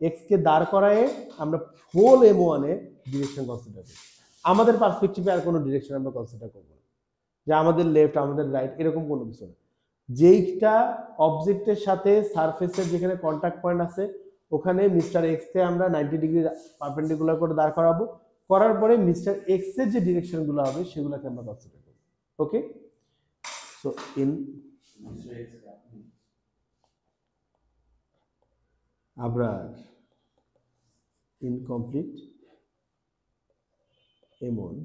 এক্স কে দাঁড় করায় আমরা হোল M1 এ ডিরেকশন কনসিডার করি। আমাদের পার্সপেক্টিভে আর কোনো ডিরেকশন আমরা কনসিডার করব না, যে আমাদের লেফট, আমাদের রাইট, এরকম কোনো কিছু না। যেইটা অবজেক্টের সাথে সারফেসের যেখানে কন্টাক্ট পয়েন্ট আছে ওখানে মিস্টার এক্স কে আমরা 90 ডিগ্রি পারপেন্ডিকুলার করে দাঁড় করাবো, করার পরে মিস্টার এক্স এর যে ডিরেকশনগুলো হবে সেগুলোকে আমরা কনসিডার করব। ওকে, সো ইন আবরার incomplete M1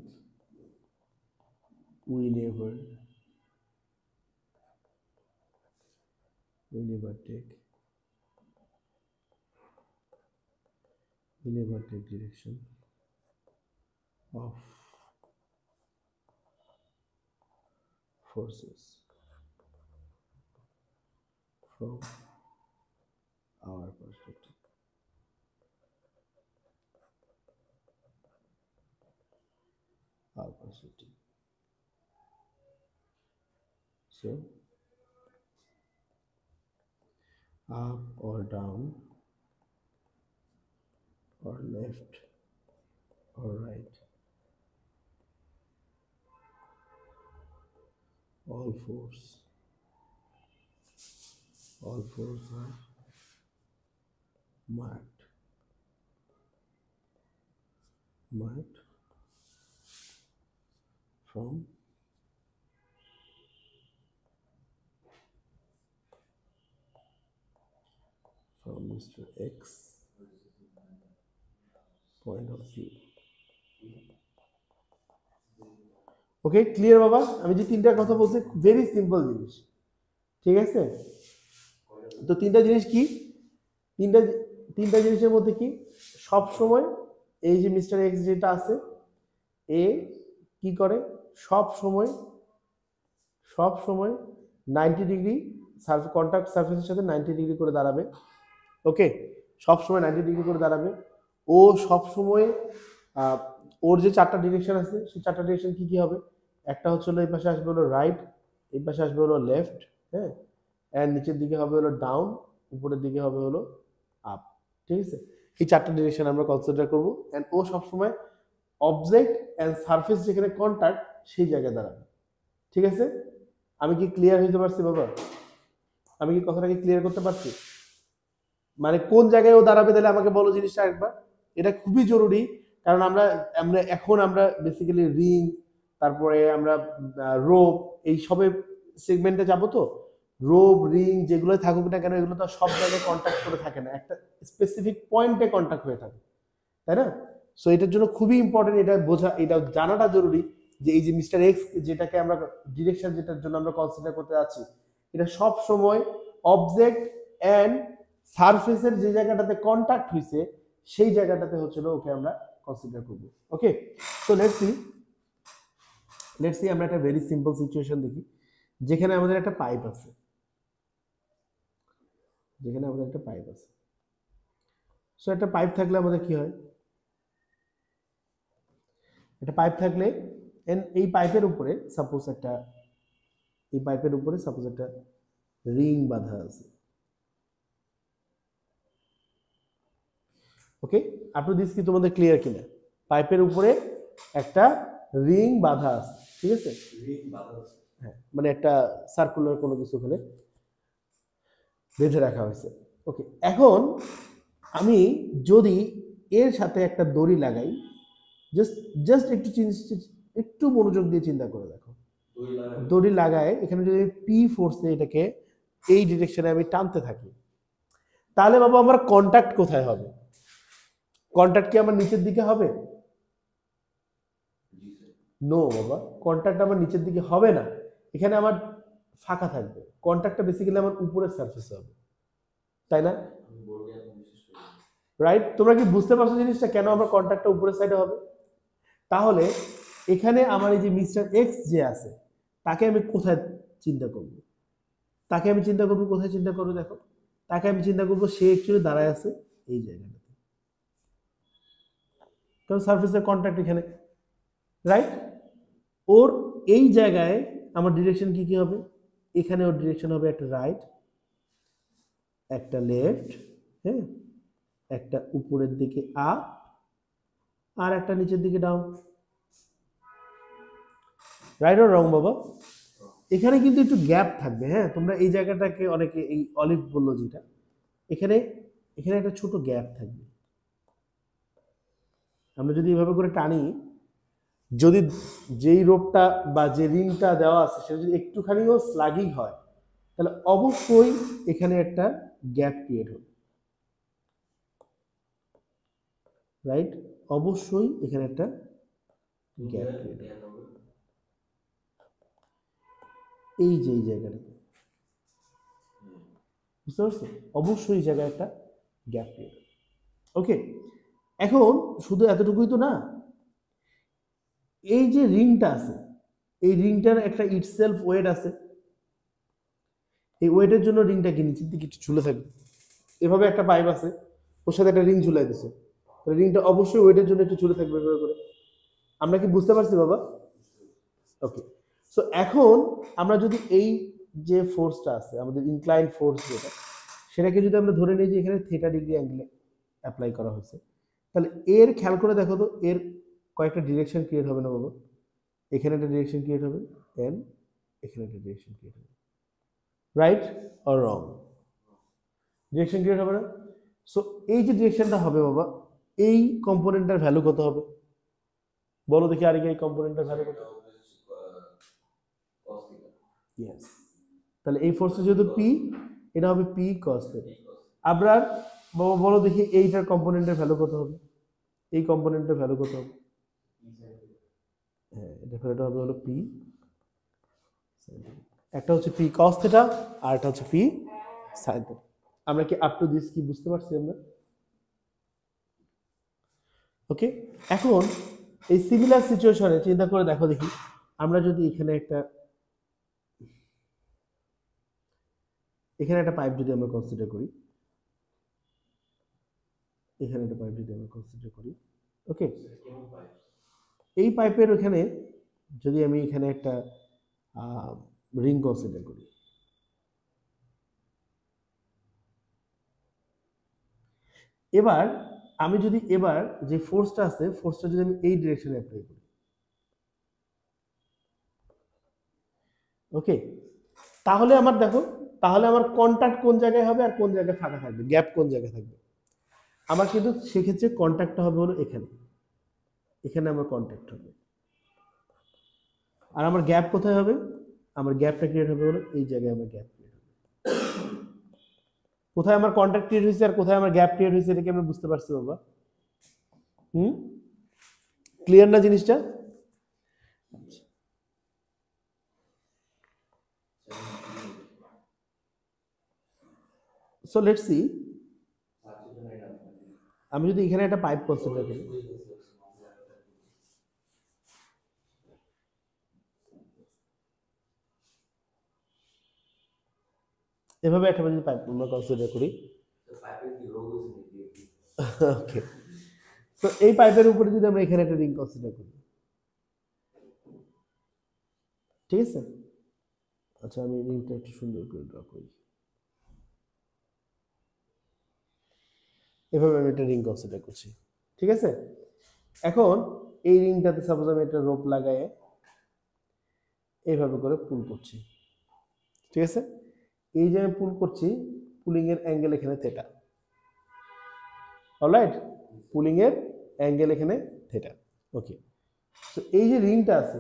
we never take direction of forces from our perspective. So up or down or left or right, all fours are marked from Mr. X point of view. Okay, clear বাবা? আমি যে তিনটা কথা বলছি very simple জিনিস, ঠিক আছে? তো তিনটা জিনিস কি, তিনটা জিনিসের মধ্যে কি, সব সময় এই যে মিস্টার এক্স যেটা আছে, এ কি করে, সব সময় 90 ডিগ্রি কন্টাক্ট সারফেসের সাথে 90 ডিগ্রি করে দাঁড়াবে। ওকে, সব সময় 90 ডিগ্রি করে দাঁড়াবে। ও সব সময় ওর যে চারটা ডিরেকশন আছে সেই চারটা ডিরেকশন কি কি হবে, একটা হচ্ছে হলো এই পাশে আসবে হলো রাইট, এই পাশে আসবে হলো লেফট, হ্যাঁ, এন্ড নিচের দিকে হবে হলো ডাউন, উপরের দিকে হবে হলো আপ, ঠিক আছে? এই চারটা ডিরেকশন আমরা কনসিডার করব। এন্ড ও সবসময় অবজেক্ট এন্ড সারফেস যেখানে কন্টাক্ট সেই জায়গায় দাঁড়াবে, ঠিক আছে? আমি কি ক্লিয়ার হইতে পারছি বাবা? আমি কি কথাটাকে ক্লিয়ার করতে পারছি? মানে কোন জায়গায় ও দাঁড়াবে তাহলে আমাকে বলো জিনিসটা একবার, এটা খুবই জরুরি। কারণ আমরা বেসিক্যালি রিং, তারপরে আমরা রোপ, এই সবের সেগমেন্টে যাব। তো রোপ, রিং যেগুলো থাকুক না কেন, এগুলো তো সব জায়গায় কন্টাক্ট করে থাকে না, একটা স্পেসিফিক পয়েন্টে কন্টাক্ট হয়ে থাকে, তাই না? সো এটার জন্য খুবই ইম্পর্টেন্ট, এটা বোঝা, এটা জানাটা জরুরি যে এই যে মিস্টার এক্স যেটাকে আমরা ডিরেকশন যেটার জন্য আমরা কনসিডার করতে যাচ্ছি, এটা সব সময় অবজেক্ট এন্ড সারফেসের যে জায়গাটাতে কন্টাক্ট হইছে সেই জায়গাটাতে হচ্ছে না ওকে আমরা কনসিডার করব। ওকে, সো লেটস সি আমরা একটা ভেরি সিম্পল সিচুয়েশন দেখি, যেখানে আমাদের একটা পাইপ আছে, যেখানে আমাদের একটা পাইপ আছে। সো একটা পাইপ থাকলে আমাদের কি হয়, একটা পাইপ থাকলে এই পাইপের উপরে সাপোজ একটা, এই পাইপের উপরে সাপোজ একটা রিং বাঁধা আছে। ওকে, আপ টু দিস কি তোমাদের ক্লিয়ার কিনা? পাইপের উপরে একটা রিং বাঁধা আছে, ঠিক আছে? হ্যাঁ, মানে একটা সার্কুলার কোনো কিছু ওখানে বেঁধে রাখা হয়েছে। ওকে, এখন আমি যদি এর সাথে একটা দড়ি লাগাই, জাস্ট জাস্ট একটু মনোযোগ দিয়ে চিন্তা করে দেখো, দড়ি লাগায় এখানে যদি পি ফোর্সে এটাকে এই ডিরেকশনে আমি টানতে থাকি, তাহলে বাবা আমার কন্টাক্ট কোথায় হবে? কন্টাক্ট কি আমার নিচের দিকে হবে? নো বাবা, কন্টাক্ট আমার নিচের দিকে হবে না, এখানে আমার ফাঁকা থাকবে। কন্টাক্টটা বেসিক্যালি আমার উপরের সারফেসে হবে, তাই না? রাইট? তোমরা কি বুঝতে পারছো জিনিসটা, কেন আমার কন্টাক্টটা উপরের সাইডে হবে? তাহলে এখানে আমার এই যে মিস্টার এক্স যে আছে, তাকে আমি কোথায় চিন্তা করব? তাকে আমি চিন্তা করব কোথায় চিন্তা করবো? দেখো, তাকে আমি চিন্তা করব সে অ্যাকচুয়ালি দাঁড়ায় আছে এই জায়গাটাতে, কারণ সারফেসের কন্টাক্ট এখানে, রাইট? ওর এই জায়গায় আমার ডিরেকশন কি কি হবে? এখানে ওর ডিরেকশন হবে একটা রাইট, একটা লেফট, হ্যাঁ, একটা উপরের দিকে আপ, আর একটা নিচের দিকে ডাউন। রাইট অর রং বাবা? এখানে কিন্তু একটু গ্যাপ থাকবে, হ্যাঁ, তোমরা এই জায়গাটাকে অনেকে এই অলিভ বললো যেটা, এখানে এখানে একটা ছোট গ্যাপ থাকবে। আমরা যদি এভাবে করে টানি, যদি যেই রোপটা বা যে রিংটা দেওয়া আছে সেটা যদি একটুখানিও স্লাগিং হয়, তাহলে অবশ্যই এখানে একটা গ্যাপ ক্রিয়েট হবে, রাইট? অবশ্যই এখানে একটা গ্যাপ ক্রিয়েট হবে, এই যে এই জায়গাটাতে, বুঝতে পারছো? অবশ্যই এই জায়গায় একটা গ্যাপ ক্রিয়েট হবে। ওকে, এখন শুধু এতটুকুই তো না, এই যে রিংটা আছে, এই রিংটার একটা ইটসেলফ ওয়েট আছে, এই ওয়েটের জন্য রিংটা কি নিচের দিকে একটু ঝুলে থাকবে। এভাবে একটা পাইপ আছে, ওর সাথে একটা রিং ঝুলাই দিছে, রিংটা অবশ্যই ওয়েটের জন্য একটু ঝুলে থাকবে এভাবে করে। আমরা কি বুঝতে পারছি বাবা? ওকে, সো এখন আমরা যদি এই যে ফোর্সটা আছে আমাদের ইনক্লাইন ফোর্স যেটা, সেটাকে যদি আমরা ধরে নিই যে এখানে থিটা ডিগ্রি অ্যাঙ্গেলে অ্যাপ্লাই করা হয়েছে, তাহলে এর খেয়াল করে দেখো তো, এর কয়েকটা ডিরেকশন ক্রিয়েট হবে না বাবা? এখানে একটা ডিরেকশন ক্রিয়েট হবে, এন্ড এখানে একটা ডিরেকশন ক্রিয়েট হবে, right or wrong? Direction create হবে না? সো এই যে ডিরেকশনটা হবে বাবা, এই কম্পোনেন্টটার ভ্যালু কত হবে বলো দেখি? আর এই কম্পোনেন্টটার ভ্যালু কত? ইয়েস, তাহলে এই ফোর্সটা যেহেতু পি, এটা হবে পি কস থিটা। আবার বাবা বলো দেখি এইটার কম্পোনেন্টের ভ্যালু কত হবে? এই কম্পোনেন্টের ভ্যালু কত হবে? হ্যাঁ, এটা ভ্যালুটা হবে হলো পি, একটা হচ্ছে পি কস থিটা আর একটা হচ্ছে পি সাইন থিটা। আমরা কি আপ টু দিস কি বুঝতে পারছি আমরা? ওকে, এখন এই সিমিলার সিচুয়েশনে চিন্তা করে দেখো দেখি, আমরা যদি এখানে একটা পাইপ যদি আমরা কনসিডার করি, এখানে একটা পাইপ যদি আমরা কনসিডার করি, ওকে, এই পাইপের ওখানে যদি আমি এখানে একটা রিং কনসিডার করি, এবার আমি যদি এবার যে ফোর্সটা আছে, ফোর্সটা যদি আমি এই ডিরেকশনে অ্যাপ্লাই করি, ওকে, তাহলে আমার দেখো, তাহলে আমার কন্টাক্ট কোন জায়গায় হবে আর কোন জায়গায় ফাঁকা থাকবে, গ্যাপ কোন জায়গায় থাকবে? আমার কিন্তু সেক্ষেত্রে কন্ট্যাক্টটা হবে হলো এখানে, এখানে আমার কন্ট্যাক্ট হবে। আর আমার গ্যাপ কোথায় হবে? আমার গ্যাপটা ক্রিয়েট হবে হলো এই জায়গায়, আমার গ্যাপ ক্রিয়েট হবে। কোথায় আমার কন্ট্যাক্ট ক্রিয়েট হয়েছে আর কোথায় আমার গ্যাপ ক্রিয়েট হয়েছে, এটা কি আমরা বুঝতে পারছি বাবা? ক্লিয়ার না জিনিসটা? So let's see. আমি যদি এখানে একটা পাইপ কনসিডার করি, এভাবে একটা যদি পাইপ আমরা কনসিডার করি, ওকে, তো এই পাইপের উপরে যদি আমরা এখানে একটা রিং কনসিডার করি, ঠিক আছে? আচ্ছা আমি রিংটা একটু সুন্দর করে ড্র করি, এভাবে আমি একটা রিং কনসিডার করছি, ঠিক আছে? এখন এই রিংটাতে সাপোজ আমি একটা রোপ লাগায় এইভাবে করে পুল করছি, ঠিক আছে? এই যে আমি পুল করছি, পুলিং এর অ্যাঙ্গেল এখানে থেটা, অলরাইট, পুলিং এর অ্যাঙ্গেল এখানে থেটা, ওকে। তো এই যে রিংটা আছে,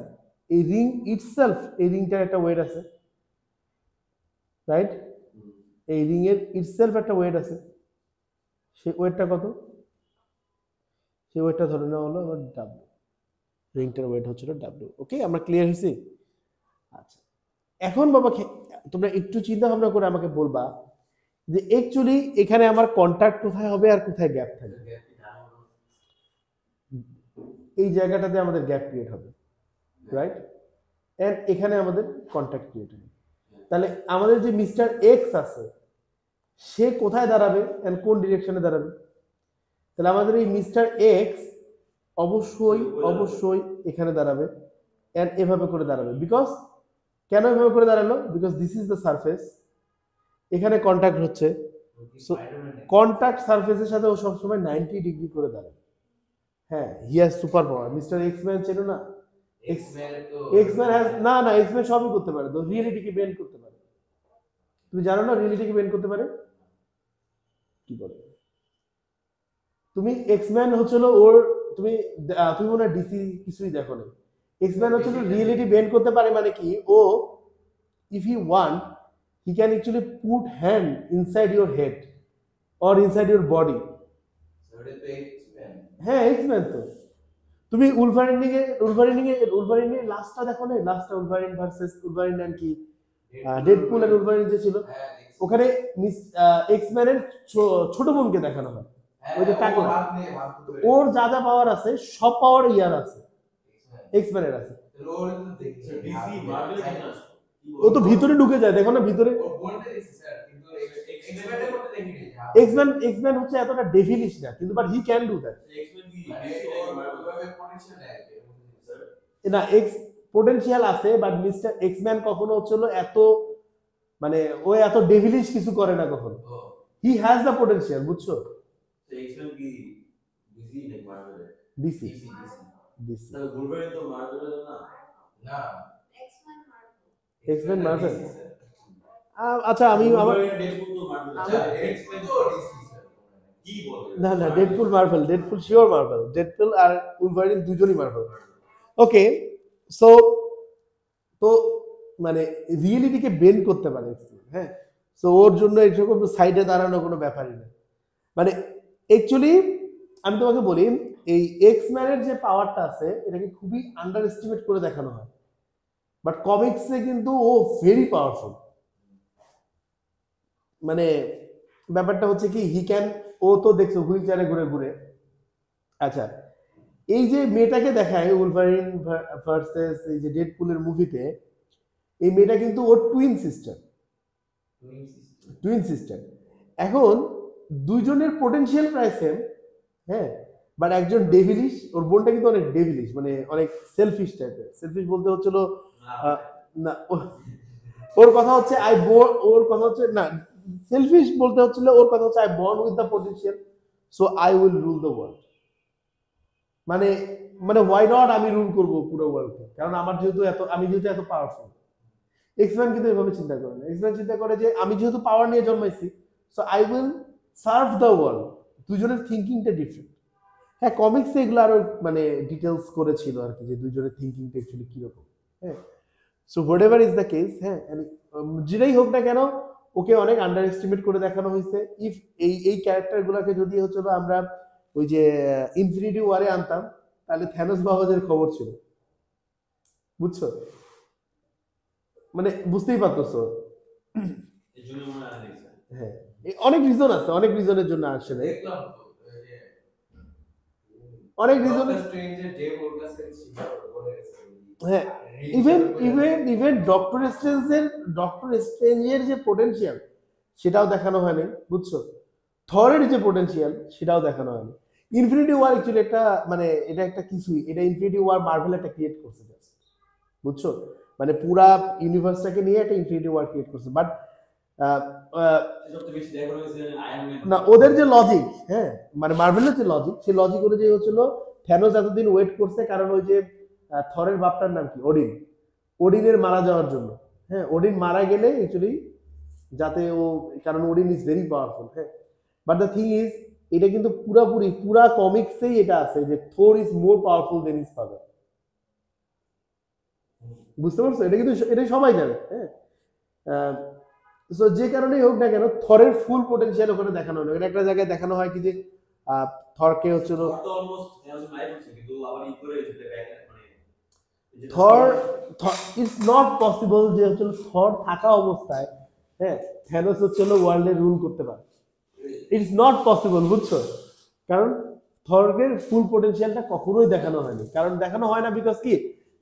এই রিং ইটসেলফ, এই রিংটার একটা ওয়েট আছে, রাইট? এই রিং এর ইটসেলফ একটা ওয়েট আছে, সেই ওয়েটটা কত? সেই ওয়েটটা ধরে নেওয়া হলো আমার ডাব্লিউ, রিংটার ওয়েট হচ্ছিল ডাব্লিউ, ওকে, আমরা ক্লিয়ার হয়েছি? আচ্ছা, এখন বাবা তোমরা একটু চিন্তা ভাবনা করে আমাকে বলবা যে অ্যাকচুয়ালি এখানে আমার কন্টাক্ট কোথায় হবে আর কোথায় গ্যাপ থাকবে? এই জায়গাটাতে আমাদের গ্যাপ ক্রিয়েট হবে, রাইট? এন্ড এখানে আমাদের কন্টাক্ট ক্রিয়েট হবে। তাহলে আমাদের যে মিস্টার এক্স আছে সে কোথায় দাঁড়াবে এন্ড কোন ডিরেকশনে দাঁড়াবে? তাহলে আমাদের এই মিস্টার এক্স অবশ্যই অবশ্যই এখানে দাঁড়াবে এন্ড এভাবে করে দাঁড়াবে। বিকজ কেন এভাবে করে দাঁড়ালো? Because this is the surface, এখানে কন্টাক্ট হচ্ছে, সো কন্টাক্ট সারফেসের সাথে ও সবসময় 90 ডিগ্রি করে দাঁড়াবে। হ্যাঁ, he has super power. Mister x man চেনো না? এক্স ম্যান হ্যাজ, না না, এক্স ম্যান সবই করতে পারে, তো রিয়েলিটিকে বেন্ড করতে পারে। তুমি জানো না রিয়েলিটিকে বেন্ড করতে পারে? কি বলে তুমি? এক্স ম্যান হচ্ছিল ওর, তুমি তুমি মনে হয় ডিসি কিছুই দেখো না। এক্স ম্যান হচ্ছিল রিয়েলিটি বেন্ড করতে পারে, মানে কি ও if he want he can actually put hand inside your head or inside your body. হ্যাঁ, এক্স-ম্যান তো। তুমি উলভারিনে লাস্টটা দেখো না? লাস্টটা উলভারিন ভার্সেস উলভারিন এন্ড কি ডেডপুল এন্ড উলভারিন যে ছিল, ওখানে এক্স-ম্যানের ছোট বোনকে দেখানো হয়, ওই যে টাকলা, ওর যা যা পাওয়ার আছে সব পাওয়ার ইয়ার আছে, এক্স-ম্যানের আছে। ও তো ভিতরে ঢুকে যায়, দেখো না ভিতরে। এক্স-ম্যান হচ্ছে এতটা ডেভিলিশ না, কিন্তু but he can do that. না, এক্স পোটেনশিয়াল আছে, বাট মিস্টার এক্স-ম্যান কখনো হচ্ছিল এত, মানে ও এত ডেভিলিশ কিছু করে না কখনো। হি হ্যাজ দ্য পোটেনশিয়াল, বুঝছো? এক্স-ম্যান কি ডিসি নাকি মার্ভেল? ডিসি। তাহলে উলভারিন তো মার্ভেল না? না, এক্স-ম্যান মার্ভেল। আচ্ছা আমি আমার ডেডপুল তো মার্ভেল, এক্স-ম্যান তো ডিসি স্যার, কি বলে? না না, Deadpool Marvel, Deadpool sure Marvel, Deadpool আর উলভারিন দুজনই মার্ভেল। ওকে, সো তো মানে রিয়েলিটিকে বেন্ড করতে পারে, হ্যাঁ, সো ওর জন্য এরকম সাইডে দাঁড়ানো কোনো ব্যাপারই না। মানে অ্যাকচুয়ালি আমি তোমাকে বলি, এই এক্স-ম্যানের যে পাওয়ারটা আছে এটাকে খুবই আন্ডার এস্টিমেট করে দেখানো হয়, বাট কমিক্সে কিন্তু ও ভেরি পাওয়ারফুল। মানে ব্যাপারটা হচ্ছে কি, হি ক্যান, ও তো দেখছো হুইল চেয়ারে ঘুরে ঘুরে। আচ্ছা, এই যে মেয়েটাকে দেখায় উলভারিন ভার্সেস এই যে ডেডপুলের মুভিতে, এই মেয়েটা কিন্তু ওর টুইন সিস্টার। এখন দুইজনের পোটেনশিয়াল প্রায় সেম, হ্যাঁ, বাট একজন ডেভিলিশ, ওর বোনটা কিন্তু অনেক ডেভিলিশ, মানে অনেক সেলফিশ টাইপের। সেলফিশ বলতে হচ্ছিল না, ওর কথা হচ্ছে ওর কথা হচ্ছে না, সেলফিশ বলতে হচ্ছিল ওর কথা হচ্ছে I born with the potential, so I will rule the world. মানে মানে হোয়াই নট, আমি রুল করব পুরো ওয়ার্ল্ডকে, কারণ আমি যেহেতু এত পাওয়ারফুল। এক্স-ম্যান কিন্তু এভাবে চিন্তা করে না। এক্স-ম্যান চিন্তা করে যে আমি যেহেতু পাওয়ার নিয়ে জন্মাইছি, so I will serve the world. দুজনের থিঙ্কিংটা ডিফারেন্ট। হ্যাঁ, কমিক্সে এগুলো আরো মানে ডিটেলস করেছিল আর কি, যে দুজনের থিঙ্কিংটা অ্যাকচুয়ালি কিরকম। হ্যাঁ, so what ever is the case, হ্যাঁ, যেটাই হোক না কেন, ওকে অনেক আন্ডার এস্টিমেট করে দেখানো হয়েছে। ইফ এই ক্যারেক্টারগুলোকে যদি হচ্ছিল আমরা ওই যে ইনফিনিটি ওয়ারে আনতাম, তাহলে থ্যানোস বাবাজের খবর ছিল, বুঝছো? মানে বুঝতেই পারতেছো। হ্যাঁ, অনেক রিজন আছে, অনেক রিজনের জন্য আসে না। অনেক রিজন। হ্যাঁ, ইভেন ডক্টর স্ট্রেঞ্জের যে পোটেনশিয়াল সেটাও দেখানো হয়নি, বুঝছো? থরের যে পোটেনশিয়াল সেটাও দেখানো হয়নি। ইনফিনিটি ওয়ার অ্যাকচুয়ালি একটা মানে এটা একটা কিছুই, এটা ইনফিনিটি ওয়ার মার্ভেল একটা ক্রিয়েট করছে, বুঝছো? মানে পুরা ইউনিভার্সটাকে নিয়ে একটা ইনফিনিটি ওয়ার ক্রিয়েট করছে, বাট না ওদের যে লজিক, হ্যাঁ মানে মার্ভেলের যে লজিক, সেই লজিক অনুযায়ী হচ্ছিল থ্যানোস এতদিন ওয়েট করছে কারণ ওই যে থরের বাপটার নাম কি, ওডিন, ওডিনের মারা যাওয়ার জন্য। হ্যাঁ, ওডিন মারা গেলে অ্যাকচুয়ালি যাতে ও, কারণ ওডিন ইজ ভেরি পাওয়ারফুল। হ্যাঁ, বাট দ্য থিং ইজ এটা কিন্তু পুরা কমিক্সেই এটা আছে যে Thor is more powerful than his father. বুঝতে পারছো? এটা কিন্তু এটা সবাই জানে। হ্যাঁ, সো যে কারণেই হোক না কেন থরের ফুল পোটেনশিয়াল ওখানে দেখানো হলো। এটা একটা জায়গায় দেখানো হয় কি যে থরকে হচ্ছিল থর ইজ নট পসিবল যে হচ্ছিল থর থাকা অবস্থায়, হ্যাঁ, থ্যানোস হচ্ছিল ওয়ার্ল্ডে রুল করতে পারে। ইটস নট পসিবল, বুঝছো? কারণ থরের ফুল পোটেনশিয়ালটা কখনোই দেখানো হয়নি। কারণ দেখানো হয় না বিকজ কি,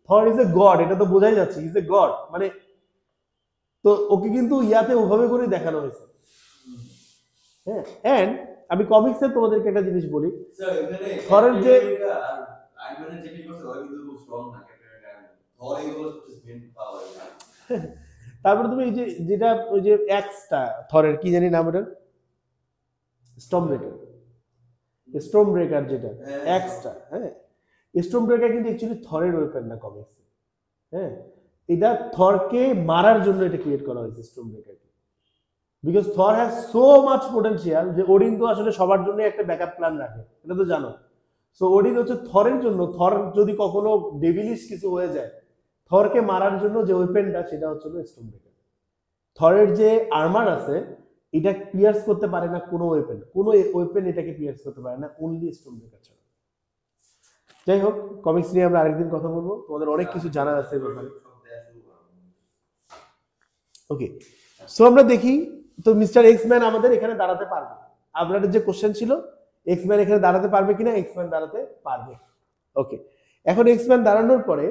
থর ইজ এ গড, এটা তো বোঝাই যাচ্ছে, ইজ এ গড মানে। তো ওকে কিন্তু ইয়াতে ওভাবে করে দেখানো হয়েছে। হ্যাঁ, এন্ড আমি কমিক্সে তোমাদেরকে একটা জিনিস বলি, থরের যে তারপরে তুমি এই যে যেটা ওই যে এক্সটা থরের কি জানি নাম, ওটার স্টর্ম ব্রেকার, স্টর্ম ব্রেকার যেটা এক্সটা। হ্যাঁ, স্টর্ম ব্রেকার কিন্তু অ্যাকচুয়ালি থরের ওয়েপন না কমিক্সে। হ্যাঁ, এটা থরকে মারার জন্য এটা ক্রিয়েট করা হয়েছে স্টর্ম ব্রেকারকে, because Thor has so much potential যে ওডিন তো আসলে সবার জন্য একটা ব্যাকআপ প্ল্যান রাখে, এটা তো জানো। সো ওডিন হচ্ছে থরের জন্য, থর যদি কখনো ডেভিলিশ কিছু হয়ে যায়, থরকে মারার জন্য যে ওয়েপেনটা সেটা হচ্ছে স্টর্ম ব্রেকার। থরের যে আর্মার আছে এটা পিয়ার্স করতে পারে না কোনো ওয়েপেন, কোনো ওয়েপেন এটাকে পিয়ার্স করতে পারে না, অনলি স্টর্ম ব্রেকার ছাড়া। যাই হোক, কমিক্স নিয়ে আমরা আরেকদিন কথা বলবো, তোমাদের অনেক কিছু জানার আছে ব্যাপারে। ওকে, সো আমরা দেখি তো মিস্টার এক্সম্যান আমাদের এখানে দাঁড়াতে পারবে। আপনাদের যে কোশ্চেন ছিল এক্সম্যান এখানে দাঁড়াতে পারবে কিনা, এক্সম্যান দাঁড়াতে পারবে। ওকে, এখন এক্সম্যান দাঁড়ানোর পরে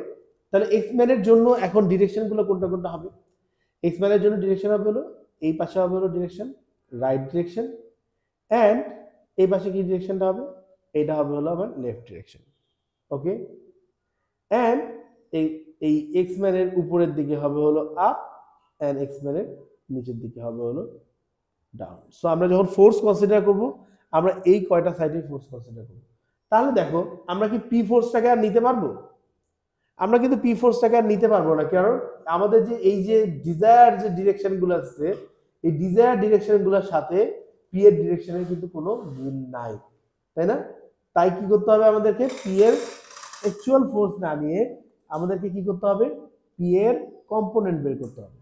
তাহলে এক্সম্যানের জন্য এখন ডিরেকশন গুলো কোনটা কোনটা হবে? এক্সম্যানের জন্য ডিরেকশন হবে হলো এই পাশে হবে হলো ডিরেকশন রাইট ডিরেকশন, এন্ড এই পাশে কি ডিরেকশনটা হবে, এটা হবে হলো আমার লেফট ডিরেকশন। ওকে, এন্ড এই এই এক্সম্যানের উপরের দিকে হবে হলো আপ, এন্ড এক্সম্যানের নিচের দিকে হবে হলো ডাউন। সো আমরা যখন ফোর্স কনসিডার করব আমরা এই কয়টা সাইডে ফোর্স কনসিডার করব। তাহলে দেখো আমরা কি পি ফোর্সটাকে আর নিতে পারবো? আমরা কিন্তু পি ফোর্সটাকে আর নিতে পারবো না, কারণ আমাদের যে এই যে ডিজায়ার যে ডিরেকশন গুলো আছে এই ডিজায়ার ডিরেকশন গুলোর সাথে পি এর ডিরেকশনের কিন্তু কোনো মিল নাই, তাই না? তাই কি করতে হবে আমাদেরকে, পি এর অ্যাকচুয়াল ফোর্স না নিয়ে আমাদেরকে কি করতে হবে, পি এর কম্পোনেন্ট বের করতে হবে।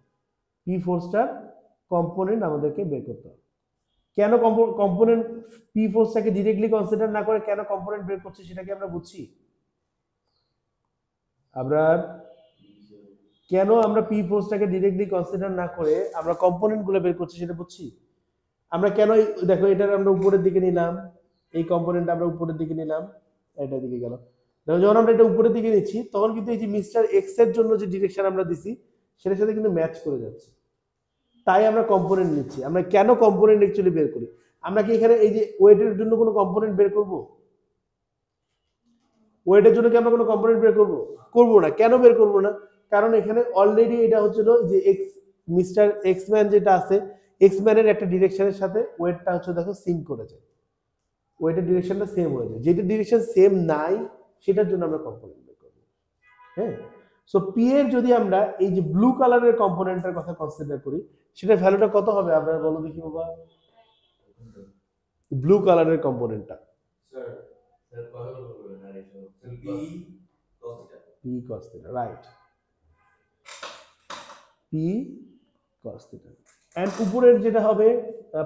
পি ফোর্সটার কম্পোনেন্ট আমাদেরকে বের করতে হবে। কেন কম্পোনেন্ট, পি ফোর্সটাকে ডিরেক্টলি কনসিডার না করে কেন কম্পোনেন্ট বের করছি সেটা কি আমরা বুঝছি? আমরা কেন আমরা পি ফোর্সটাকে ডিরেক্টলি কনসিডার না করে আমরা কম্পোনেন্ট গুলো বের করছি সেটা বুঝছি? আমরা কেন দেখো এটার আমরা উপরের দিকে নিলাম, এই কম্পোনেন্ট আমরা উপরের দিকে নিলাম, এটার দিকে গেল। দেখো যখন আমরা এটা উপরের দিকে নিচ্ছি তখন কিন্তু এই যে মিস্টার এক্স এর জন্য যে ডিরেকশন আমরা দিছি সেটার সাথে কিন্তু ম্যাচ করে যাচ্ছে, তাই আমরা কম্পোনেন্ট নিচ্ছি। আমরা কেন কম্পোনেন্ট অ্যাকচুয়ালি বের করি? আমরা কি এখানে এই যে ওয়েটের জন্য কোনো কম্পোনেন্ট বের করব? ওয়েটের জন্য কি আমরা কোনো কম্পোনেন্ট বের করব? করব না। কেন বের করব না? কারণ এখানে অলরেডি এটা হচ্ছিল যে এক্স মিস্টার এক্সম্যান যেটা আছে এক্সম্যানের একটা ডিরেকশনের সাথে ওয়েটটা হচ্ছে দেখো সিঙ্ক করে যায়, ওয়েটের ডিরেকশনটা সেম হয়ে যায়। যেটা ডিরেকশন সেম নাই সেটার জন্য আমরা কম্পোনেন্ট বের করব। হ্যাঁ, সো পি এর যদি আমরা এই যে ব্লু কালারের কম্পোনেন্টের কথা কনসিডার করি সেটা ভ্যালুটা কত হবে আপনারা বলো দেখি বাবা, ব্লু কালারের কম্পোনেন্টটা P cos θ, right, P cos θ। And উপরের যেটা হবে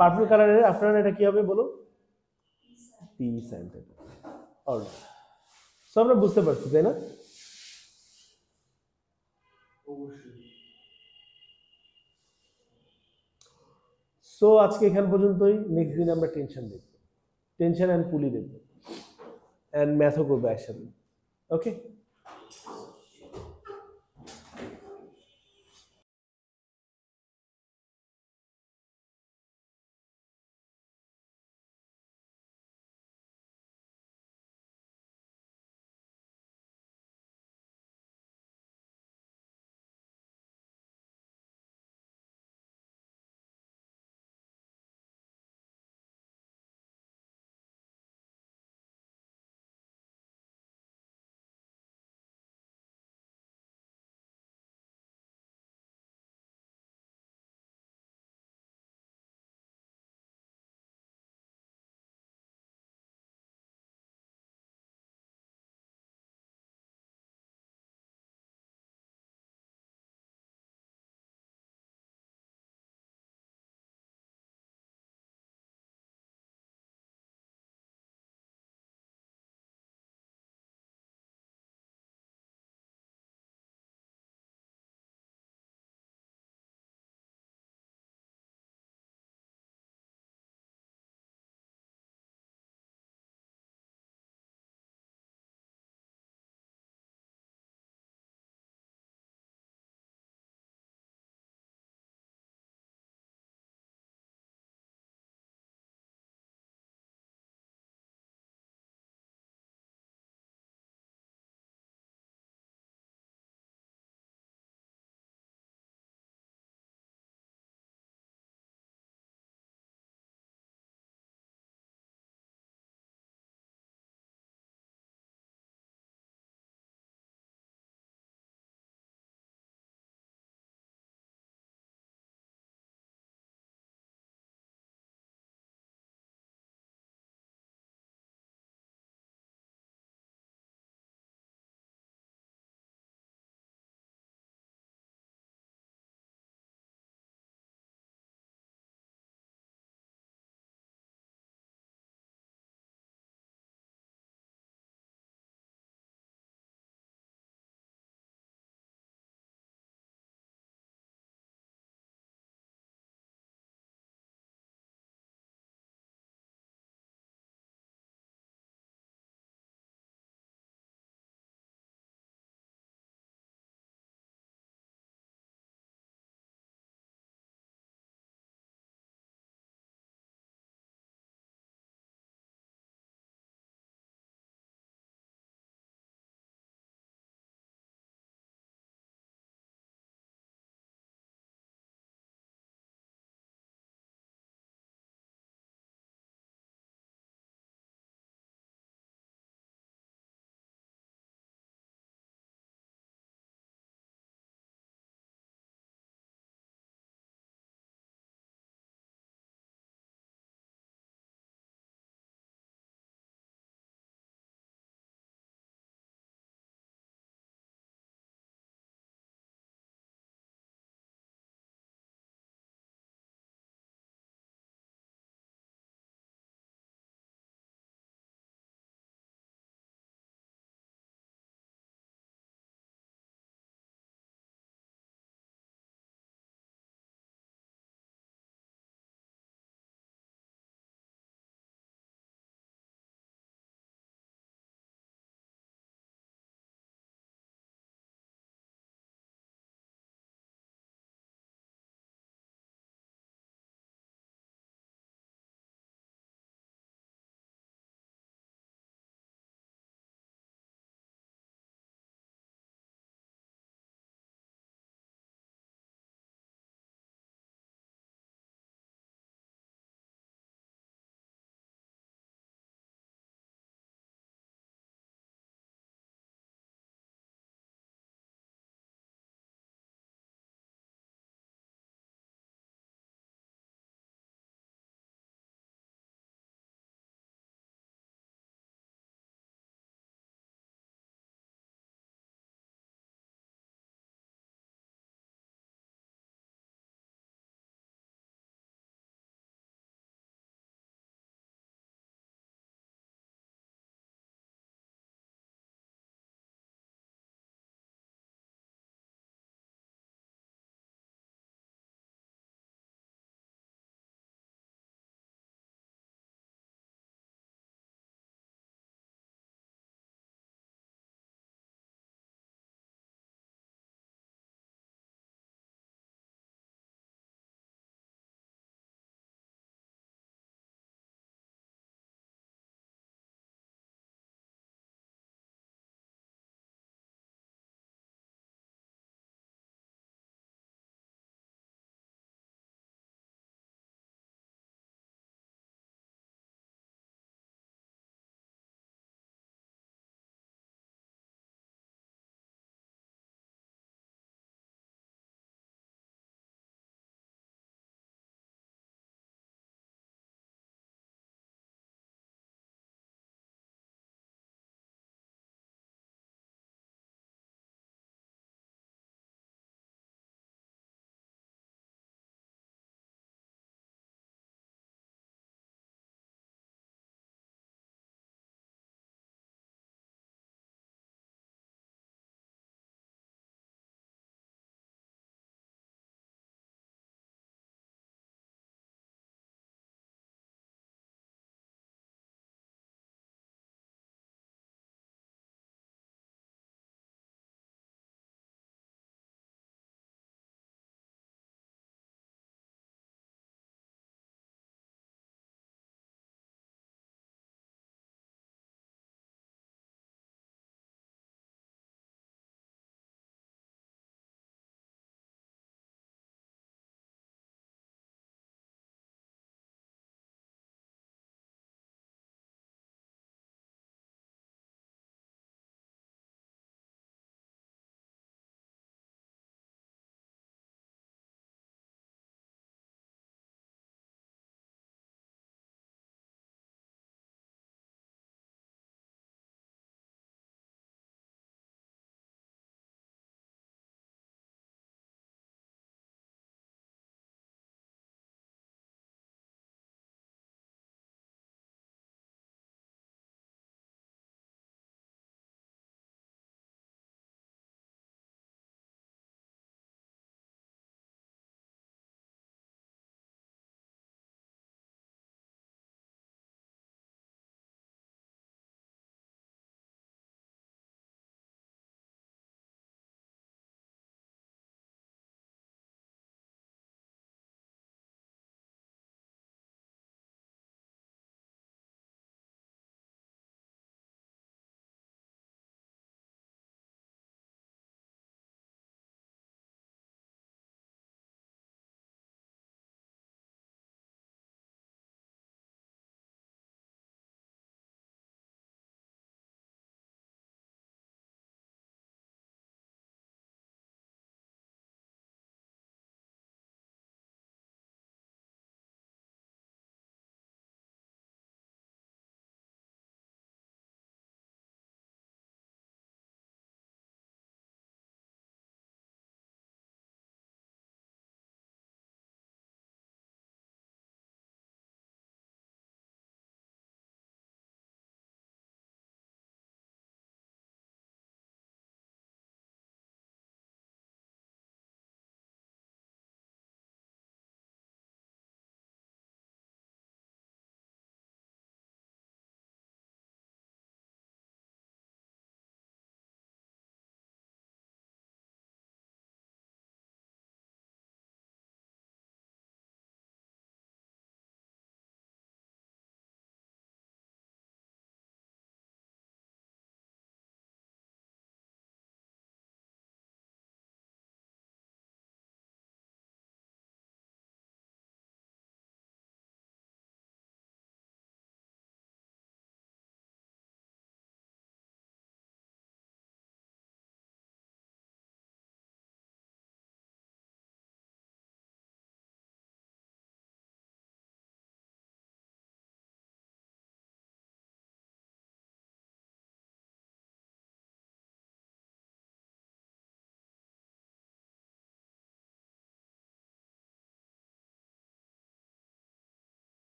পার্পল কালারের আপনারা এটা কি হবে বলো, পি sin θ। অলরাইট, সো আমরা বুঝতে পারছি তাই না? সো আজকে এখান পর্যন্তই, নেক্সট দিন আমরা টেনশন দেখব, টেনশন এন্ড পুলি দেখব। অ্যান্ড ম্যাথও করবো একসাথে। ওকে।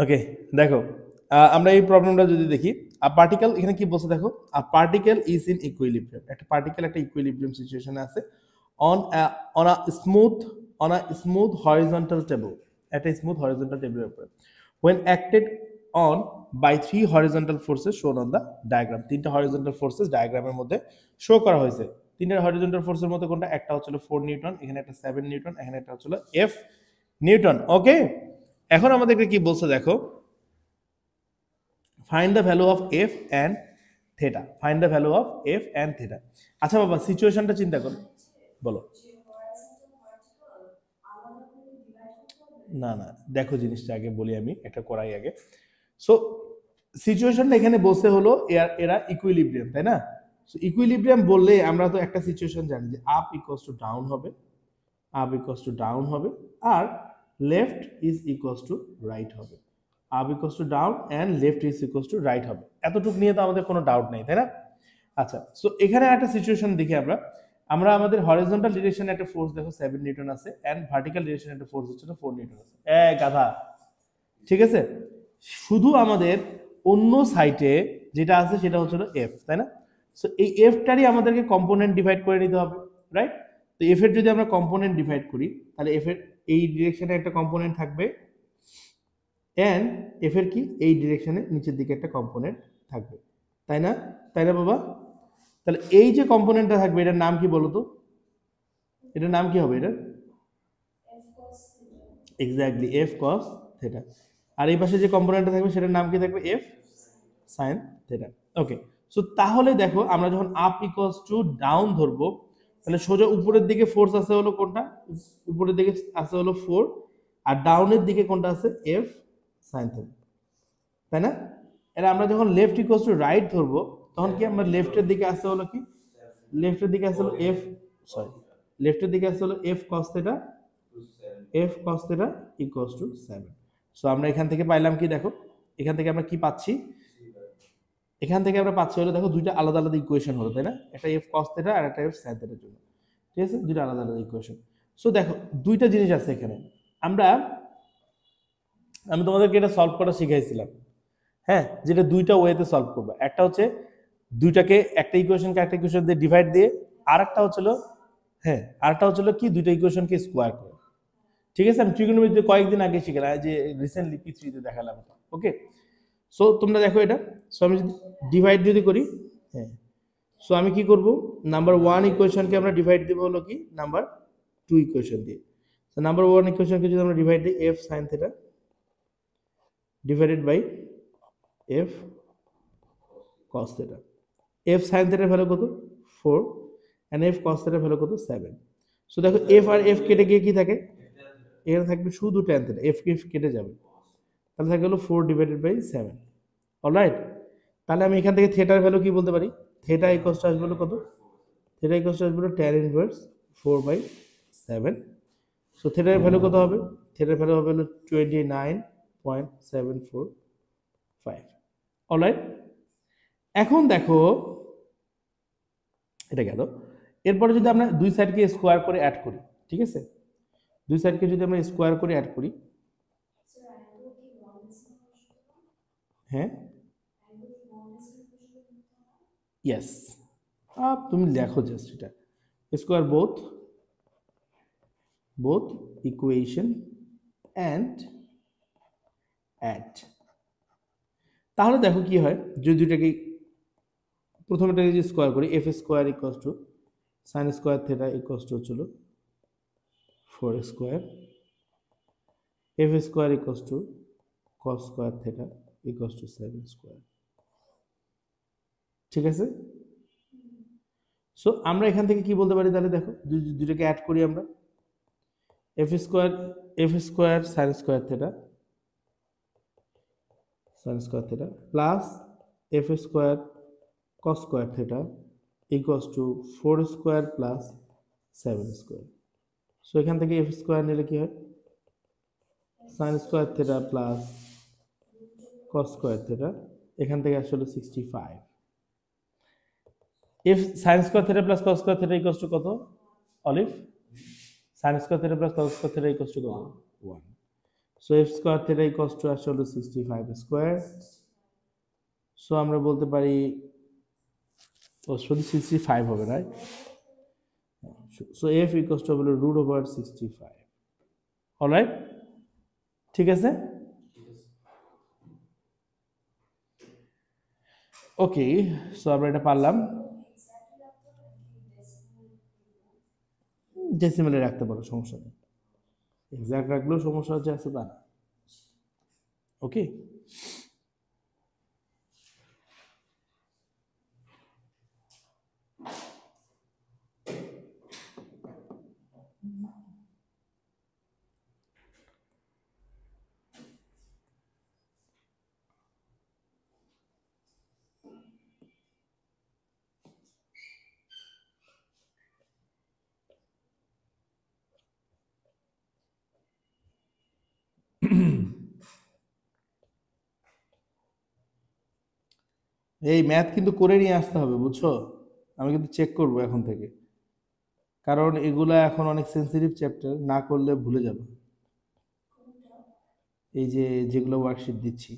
ওকে, দেখো আমরা এই প্রবলেমটা যদি দেখি, পার্টিকেল এখানে কি বলছে দেখো, পার্টিকেল ইজ ইন ইকুইলিব্রিয়াম, একটা পার্টিকেল একটা ইকুইলিব্রিয়াম সিচুয়েশনে আছে on on a smooth horizontal table, একটা স্মুথ হরিজন্টাল টেবিলের উপরে, when acted on by three horizontal forces shown on the diagram, তিনটা হরিজন্টাল ফোর্সেস ডায়াগ্রামের মধ্যে শো করা হয়েছে। তিনটা হরিজন্টাল ফোর্সের মধ্যে কোনটা, একটা হচ্ছিল 4 নিউটন, এখানে একটা 7 নিউটন, এখানে একটা হচ্ছিল F নিউটন। ওকে, এখন আমাদেরকে কি বলছে দেখো, find the value of F and theta, find the value of F and theta. আচ্ছা বাবা, সিচুয়েশনটা চিন্তা করো, বলো। না না, দেখো জিনিসটা আগে বলি, আমি একটা করাই আগে। সো সিচুয়েশনটা এখানে বসে হলো এরা ইকুইলিব্রিয়াম, তাই না? সো ইকুইলিব্রিয়াম বললে আমরা তো একটা সিচুয়েশন জানি যে আপ ইকুয়ালস টু ডাউন হবে, আপ ইকুয়ালস টু ডাউন হবে, আর left is equals to right হবে। Up equals to down and left is equals to right হবে, এতটুকু নিয়ে তো আমাদের কোনো ডাউট নেই, তাই না? আচ্ছা, সো এখানে একটা সিচুয়েশন দেখি আমরা, আমাদের হরিজন্টাল ডিরেকশনে একটা ফোর্স দেখো 7 নিউটন আছে, এন্ড ভার্টিক্যাল ডিরেকশনে একটা ফোর্স হচ্ছে 4 নিউটন আছে। গাধা, ঠিক আছে? শুধু আমাদের অন্য সাইডে যেটা আছে সেটা হচ্ছে এফ, তাই না? সো এই এফটারই আমাদেরকে কম্পোনেন্ট ডিভাইড করে নিতে হবে, রাইট? তো এফ এর যদি আমরা কম্পোনেন্ট ডিভাইড করি, তাহলে এফ এর এই ডিরেকশনে একটা কম্পোনেন্ট থাকবে, এন্ড এফ এর কি এই ডিরেকশনে নিচের দিকে একটা কম্পোনেন্ট থাকবে, তাই না? তাই না বাবা? তাহলে এই যে কম্পোনেন্টটা থাকবে এটার নাম কি বলো তো, এটার নাম কি হবে? এটা এক্স্যাক্টলি এফ কস থেটা। আর এই পাশে যে কম্পোনেন্টটা থাকবে সেটার নাম কি থাকবে? F sine theta. Okay, so তাহলে দেখো আমরা যখন আপ ইকুয়ালস টু ডাউন ধরবো, তাহলে সোজা উপরের দিকে ফোর্স আছে হলো কোনটা? উপরের দিকে আছে হলো 4, আর ডাউনের দিকে কোনটা আছে? এফ সাইন থেটা, তাই না? এটা আমরা যখন লেফট ইকুয়ালস টু রাইট ধরবো, তখন কি আমরা লেফটের দিকে আছে হলো কি, লেফটের দিকে আছে হলো এফ, সরি, লেফটের দিকে আছে হলো F cos theta, F cos theta equals to 7। So আমরা এখান থেকে পাইলাম কি দেখো, এখান থেকে আমরা কি পাচ্ছি, এখান থেকে আমরা পাচ্ছি হলো দেখো দুইটা আলাদা আলাদা ইকুয়েশন হলো, তাই না? একটা এফ কস থেটা আর একটা এফ সাইন থেটার জন্য, ঠিক আছে? দুইটা আলাদা আলাদা ইকুয়েশন। সো দেখো দুইটা জিনিস আছে এখানে, আমি তোমাদেরকে এটা সলভ করা শিখাইছিলাম, হ্যাঁ, যেটা দুইটা ওয়েতে সলভ করবে। একটা হচ্ছে দুইটাকে, একটা ইকুয়েশনকে একটা ইকুয়েশন দিয়ে ডিভাইড দিয়ে, আর একটা হচ্ছিল, হ্যাঁ, আরেকটা হচ্ছিল কি দুইটা ইকুয়েশনকে স্কোয়ার করে, ঠিক আছে? আমি ট্রিগোনোমেট্রিতে কয়েকদিন আগে শিখলাম, যে রিসেন্টলি P3 দেখালাম। ওকে, সো তোমরা দেখো এটা, সো আমি যদি ডিভাইড যদি করি, হ্যাঁ, সো আমি কি করব, নাম্বার 1 ইকুয়েশনকে আমরা ডিভাইড দিব হলো কি নাম্বার 2 ইকুয়েশন দিয়ে। তো নাম্বার 1 ইকুয়েশনকে যদি আমরা ডিভাইড দিই, F sine theta divided by F cos theta. F sine থেটার ভ্যালু কত? 4, এন্ড এফ কস থেটার ভ্যালু কত? 7। সো দেখো এফ আর এফ কেটে গিয়ে কি থাকে, এখানে থাকবে শুধু ট্যান থেটা, এফ কেটে যাবে, তাহলে থাকে হলো 4 ডিভাইডেড বাই 7। অলরাইট, তাহলে আমি এখান থেকে থেটার ভ্যালু কি বলতে পারি? থেটা ইকুয়ালস টু আসবে হলো কত? থেটা ইকুয়ালস টু আসবে হলো ট্যান ইনভার্স 4/7। সো থেটার ভ্যালু কত হবে? থেটার ভ্যালু হবে হলো 29.745। অলরাইট, এখন দেখো এটা গেল। এরপরে যদি আমরা দুই সাইডকে স্কোয়ার করে অ্যাড করি, ঠিক আছে? দুই সাইডকে যদি আমরা স্কোয়ার করে অ্যাড করি, হ্যাঁ, ইয়েস, তুমি লেখো জাস্ট এটা, square both equation and add. তাহলে দেখো কি হয়, যদি দুইটাকে প্রথমটাকে যদি স্কোয়ার করি, F square equals to sine square theta equals to হচ্ছিল 4 square, F square equals to cos square theta equals to 7 square, ঠিক আছে? সো আমরা এখান থেকে কি বলতে পারি তাহলে দেখো, দুটোকে অ্যাড করি আমরা, F square sine square theta plus F square cos square theta equals to 4 square plus 7 square. So এখান থেকে এফ স্কোয়ার নিলে কি হয়? Sine square theta plus cos square theta, এখান থেকে আসলে 65। F sine square theta plus cos square theta equals to কত Olive? Sine square theta plus cos square theta equals to কত? 1। So f square theta equals two আসলে হলো 65 square. So আমরা বলতে পারি ও শুধু 65 হবে, right? So f equals to হলো √65। অলরাইট, ঠিক আছে। ওকে, সো আমরা এটা পারলাম। ডেসিমেলে রাখতে পারো, সমস্যা নেই। এক্সাক্ট রাখলেও সমস্যা হচ্ছে আছে তা না। ওকে, এই ম্যাথ কিন্তু করে নিয়ে আসতে হবে, বুঝছো? আমি কিন্তু চেক করব এখন থেকে, কারণ এগুলা এখন অনেক সেন্সিটিভ চ্যাপ্টার, না করলে ভুলে যাবে। এই যে যেগুলো ওয়ার্কশিট দিচ্ছি,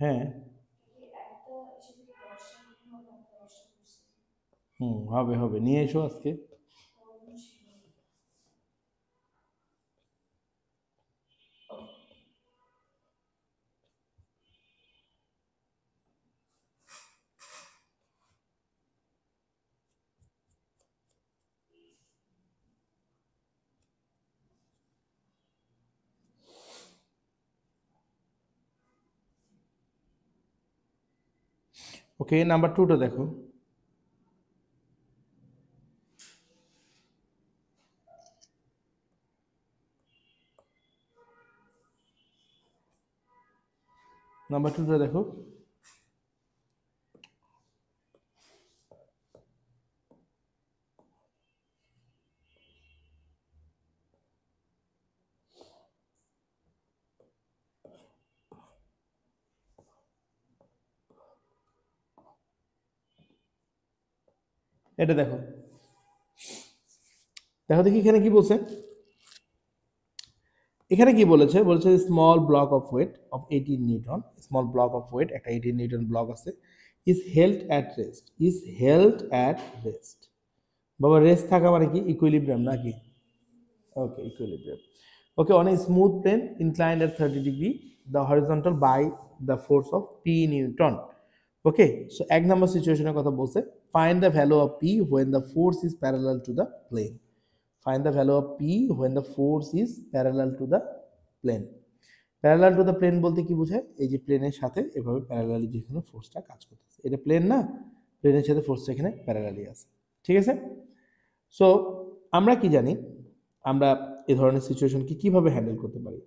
হ্যাঁ হবে হবে, নিয়ে এসো আজকে। ওকে, নাম্বার 2টা দেখো। নাম্বার 2টা দেখো। এটা দেখো, দেখো দেখি এখানে কি বলছে। এখানে কি বলেছে, বলেছে small block of weight of 18 newton, small block of weight একটা 18 নিউটন ব্লক আছে, is held at rest, is held at rest. বাবা রেস্ট থাকা মানে কি? ইকুইলিব্রিয়াম নাকি? Okay, equilibrium. Okay, on a smooth plane inclined at 30 degree the horizontal by the force of p newton. Okay, so এক নম্বর সিচুয়েশনের কথা বলছে, find the value of p when the force is parallel to the plane. Find the value of p when the force is parallel to the plane. Parallel to the plane বলতে কি বোঝায়? এই যে প্লেনের সাথে এভাবে প্যারালালি যেখানে ফোর্সটা কাজ করতেছে, এটা প্লেন না, প্লেনের সাথে ফোর্সটা এখানে প্যারালালি আছে, ঠিক আছে। সো আমরা কি জানি, আমরা এই ধরনের সিচুয়েশনকে কিভাবে হ্যান্ডেল করতে পারি?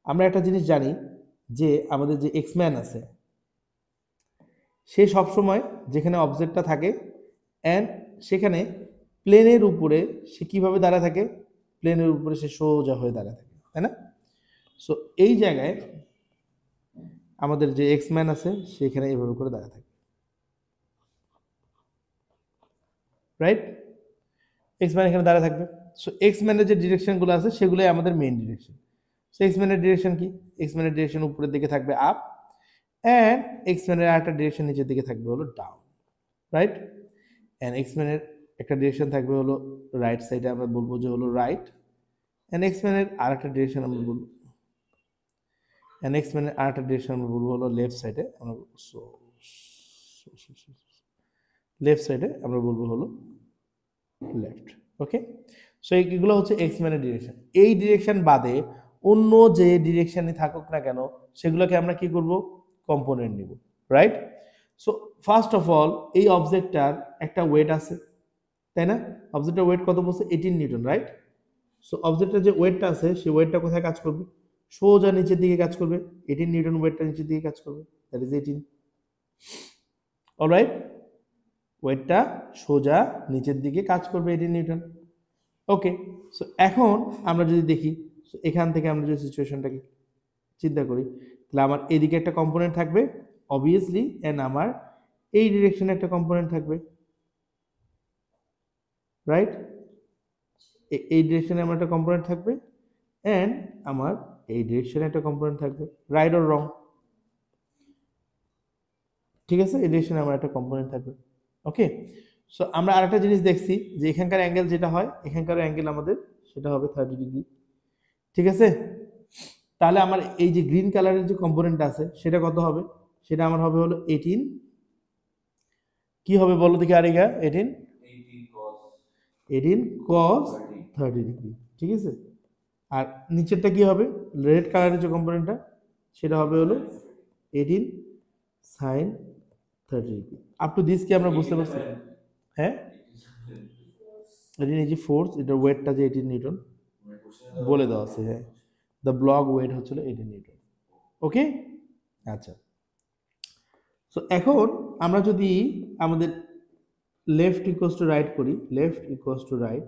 আমরা একটা জিনিস জানি যে আমাদের যে এক্সম্যান আছে, সে সবসময় যেখানে অবজেক্টটা থাকে অ্যান্ড সেখানে প্লেনের উপরে সে কিভাবে দাঁড়ায় থাকে? প্লেনের উপরে সে সোজা হয়ে দাঁড়ায় থাকে, তাই না? সো এই জায়গায় আমাদের যে এক্সম্যান আছে সেখানে এভাবে করে দাঁড়ায় থাকে, রাইট? এক্সম্যান এখানে দাঁড়ায় থাকবে। সো এক্সম্যানের যে ডিরেকশনগুলো আছে সেগুলোই আমাদের মেইন ডিরেকশন। সো এক্সম্যানের ডিরেকশন কি? এক্সম্যানের ডিরেকশন উপরের দিকে থাকবে আপ, অ্যান্ড এক্সম্যানের আরেকটা ডিরেকশন নিচের দিকে থাকবে হলো ডাউন, রাইট? অ্যান্ড এক্সম্যানের একটা ডিরেকশন থাকবে হলো রাইট সাইডে, আমরা বলবো যে হলো রাইট, অ্যান্ড এক্সম্যানের আরেকটা ডিরেকশন আমরা বলবো, অ্যান্ড এক্সম্যানের আরেকটা ডিরেকশন আমরা বলবো হলো লেফট সাইডে, আমরা লেফট সাইডে আমরা বলবো হলো লেফট। ওকে, সো এইগুলো হচ্ছে এক্সম্যানের ডিরেকশন। এই ডিরেকশন বাদে অন্য যে ডিরেকশনে থাকুক না কেন সেগুলোকে আমরা কি করব? কম্পোনেন্ট নিব, right? So first of all এই অবজেক্টটার একটা ওয়েট আছে, তাই না? অবজেক্টটার ওয়েট কত বলছে? 18 নিউটন, রাইট? সো অবজেক্টটার যে ওয়েটটা আছে সেই ওয়েটটা কোথায় কাজ করবে? সোজা নিচের দিকে কাজ করবে। 18 নিউটন ওয়েটটা নিচের দিকে কাজ করবে, দ্যাট ইজ 18। অলরাইট, ওয়েটটা সোজা নিচের দিকে কাজ করবে 18 নিউটন। ওকে, সো এখন আমরা যদি দেখি, এখান থেকে আমরা যদি সিচুয়েশনটাকে চিন্তা করি, তাহলে আমার এইদিকে একটা কম্পোনেন্ট থাকবে অবভিয়াসলি, এন্ড আমার এই ডিরেকশনে একটা কম্পোনেন্ট থাকবে, রাইট? এই ডিরেকশনে আমার একটা কম্পোনেন্ট থাকবে এন্ড আমার এই ডিরেকশনে একটা কম্পোনেন্ট থাকবে, রাইট অর রং? ঠিক আছে, এই ডিরেকশনে আমার একটা কম্পোনেন্ট থাকবে। ওকে, সো আমরা আরেকটা জিনিস দেখছি যে এখানকার অ্যাঙ্গেল যেটা হয়, এখানকার অ্যাঙ্গেল আমাদের সেটা হবে 30 ডিগ্রি। ঠিক আছে, তাহলে আমার এই যে গ্রিন কালারের যে কম্পোনেন্টটা আছে সেটা কত হবে? সেটা আমার হবে হলো 18, কি হবে বলো দেখি আরেগা, 18 cos 30 ডিগ্রি। ঠিক আছে, আর নিচেরটা কি হবে? রেড কালারের যে কম্পোনেন্টটা সেটা হবে হলো 18 sin 30 degree. Up to this কি আমরা বুঝতে পারছি? হ্যাঁ, 18 এই যে ফোর্স, এটার ওয়েটটা যে 18 নিউটন বলে দেওয়া আছে। হ্যাঁ, দ্য ব্লক ওয়েট হচ্ছিল 18 নিউটন। ওকে, আচ্ছা। সো এখন আমরা যদি আমাদের লেফট ইকুয়ালস টু রাইট করি, left equals to right,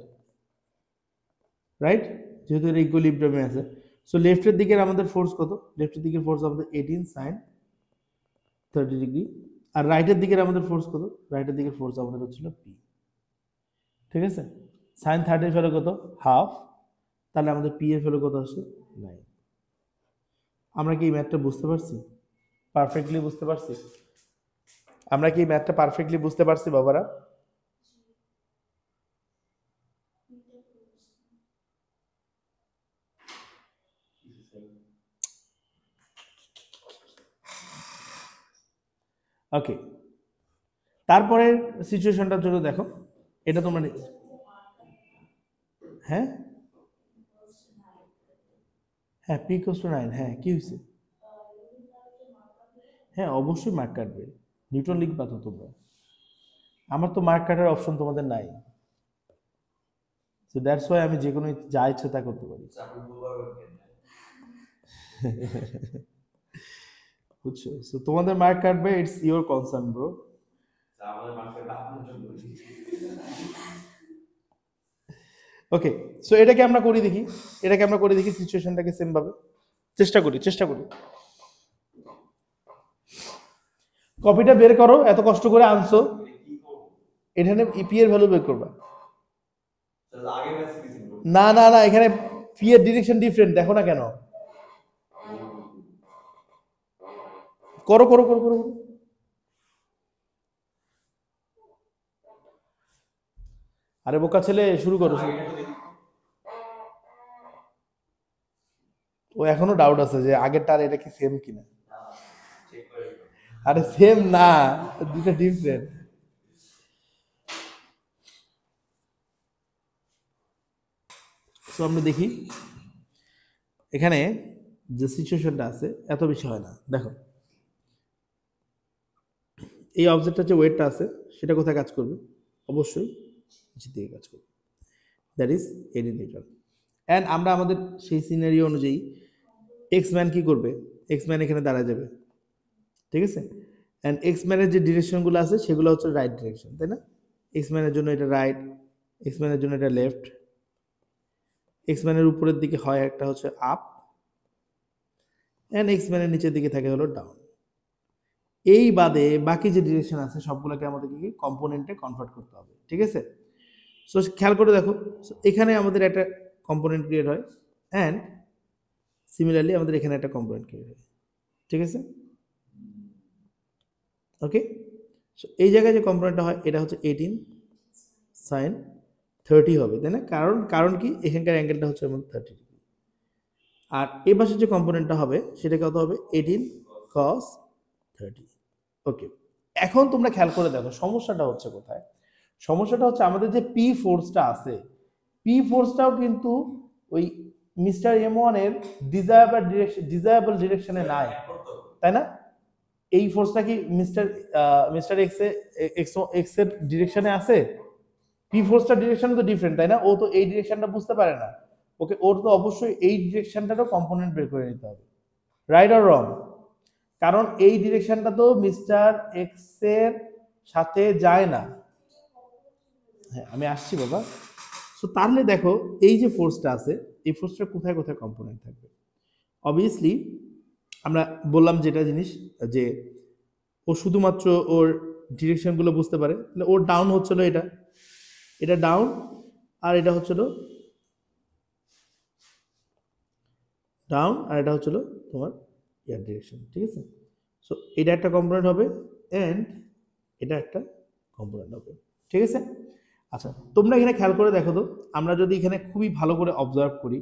right, যেহেতু এটা ইকুইলিব্রিয়ামে আছে, সো লেফটের দিকের আমাদের ফোর্স কত? লেফটের দিকের ফোর্স আমাদের 18 sin 30 ডিগ্রি, আর রাইটের দিকের আমাদের ফোর্স কত? রাইটের দিকের ফোর্স আমাদের হচ্ছিল পি। ঠিক আছে, sin 30 ফেলো কত? হাফ, তাহলে আমাদের পি এর ফেলো কত আসে? 9। আমরা কি এই ম্যাথটা বুঝতে পারছি? পারফেক্টলি বুঝতে পারছি? আমরা কি এই ম্যাথটা পারফেক্টলি বুঝতে পারছি বাবারা? ওকে, তারপরে সিচুয়েশনটার জন্য দেখো, এটা তোমরা হ্যাঁ হ্যাঁ পি ইকুয়ালস টু 9, হ্যাঁ কি হয়েছে? হ্যাঁ অবশ্যই মার্ক কাটবে, নিউটন লিখবা তো তোমরা, আমার তো মার্ক কাটার অপশন তোমাদের নাই, সো দ্যাটস ওয়াই আমি যে কোনো যা ইচ্ছা তা করতে পারি। বুঝছো? সো তোমাদের মার্ক কাটবে, it's your concern bro. Okay, so এটাকে আমরা করি দেখি, এটাকে আমরা করে দেখি সিচুয়েশনটাকে সেম ভাবে চেষ্টা করি। কপিটা বের করো, এত কষ্ট করে আনছো, এখানে ইপি এর ভ্যালু বের করবা। না না না, এখানে পি এর ডিরেকশন ডিফারেন্ট, দেখো না কেন? করো। আরে বোকা ছেলে, শুরু করো। ও এখনো ডাউট আছে যে আগেরটা আর এটা কি সেম কিনা। আরে সেম না, দুটো ডিফারেন্ট। সো আমরা দেখি এখানে যে সিচুয়েশনটা আছে এত বেশি হয় না। দেখো এই অবজেক্টটার যে ওয়েটটা আছে সেটা কোথায় কাজ করবে? অবশ্যই নিচের দিকে কাজ করবে, দ্যাট ইজ 18 নিউটন। অ্যান্ড আমরা আমাদের সেই সিনারিও অনুযায়ী এক্স ম্যান কি করবে? এক্স ম্যান এখানে দাঁড়ায় যাবে। ঠিক আছে, অ্যান্ড এক্স ম্যানের যে ডিরেকশনগুলো আছে সেগুলো হচ্ছে রাইট ডিরেকশন, তাই না? এক্স ম্যানের জন্য এটা রাইট, এক্স ম্যানের জন্য এটা লেফট, এক্স ম্যানের উপরের দিকে হয় একটা হচ্ছে আপ, অ্যান্ড এক্স ম্যানের নিচের দিকে থাকে হলো ডাউন। এই বাদে বাকি যে ডিরেকশন আছে সবগুলোকে আমাদেরকে কি কম্পোনেন্টে কনভার্ট করতে হবে। ঠিক আছে, সো খেয়াল করে দেখো, এখানে আমাদের একটা কম্পোনেন্ট ক্রিয়েট হয় অ্যান্ড সিমিলারলি আমাদের এখানে একটা কম্পোনেন্ট ক্রিয়েট হয়। ঠিক আছে, ওকে, সো এই জায়গায় যে কম্পোনেন্টটা হয় এটা হচ্ছে 18 sin 30 হবে, তাই না? কারণ কি এখানকার অ্যাঙ্গেলটা হচ্ছে আমাদের 30 ডিগ্রি। আর এই পাশে যে কম্পোনেন্টটা হবে সেটা কত হবে? 18 cos 30। ওকে, এখন তোমরা খেয়াল করে দেখো সমস্যাটা হচ্ছে কোথায়। সমস্যাটা হচ্ছে আমাদের যে পি ফোর্সটা আছে, পি ফোর্সটাও কিন্তু ওই মিস্টার M1 এর ডিজায়াবল ডিরেকশনে নাই, তাই না? এই ফোর্সটা কি মিস্টার এক্স এর ডিরেকশনে আছে? পি ফোর্সটার ডিরেকশন তো ডিফারেন্ট, তাই না? ও তো এই ডিরেকশনটা বুঝতে পারে না, ওকে ওর তো অবশ্যই এই ডিরেকশনটারও কম্পোনেন্ট বের করে নিতে হবে, রাইট অর রং? কারণ এই ডিরেকশনটা তো মিস্টার এক্স এর সাথে যায় না। হ্যাঁ আমি আসছি বাবা। সো তাহলে দেখো এই যে ফোর্সটা আছে এই ফোর্সটা কোথায় কোথায় কম্পোনেন্ট থাকবে? অবভিয়াসলি আমরা বললাম যেটা জিনিস যে ও শুধুমাত্র ওর ডিরেকশনগুলো বুঝতে পারে, তাহলে ওর ডাউন হচ্ছিল এটা ডাউন, আর এটা হচ্ছিল ডাউন, আর এটা হচ্ছিল তোমার ইয়ার ডিরেকশন, ঠিক আছে। সো এটা একটা কম্পোনেন্ট হবে অ্যান্ড এটা একটা কম্পোনেন্ট হবে, ঠিক আছে। আচ্ছা, তোমরা এখানে খেয়াল করে দেখো তো, আমরা যদি এখানে খুবই ভালো করে অবজার্ভ করি,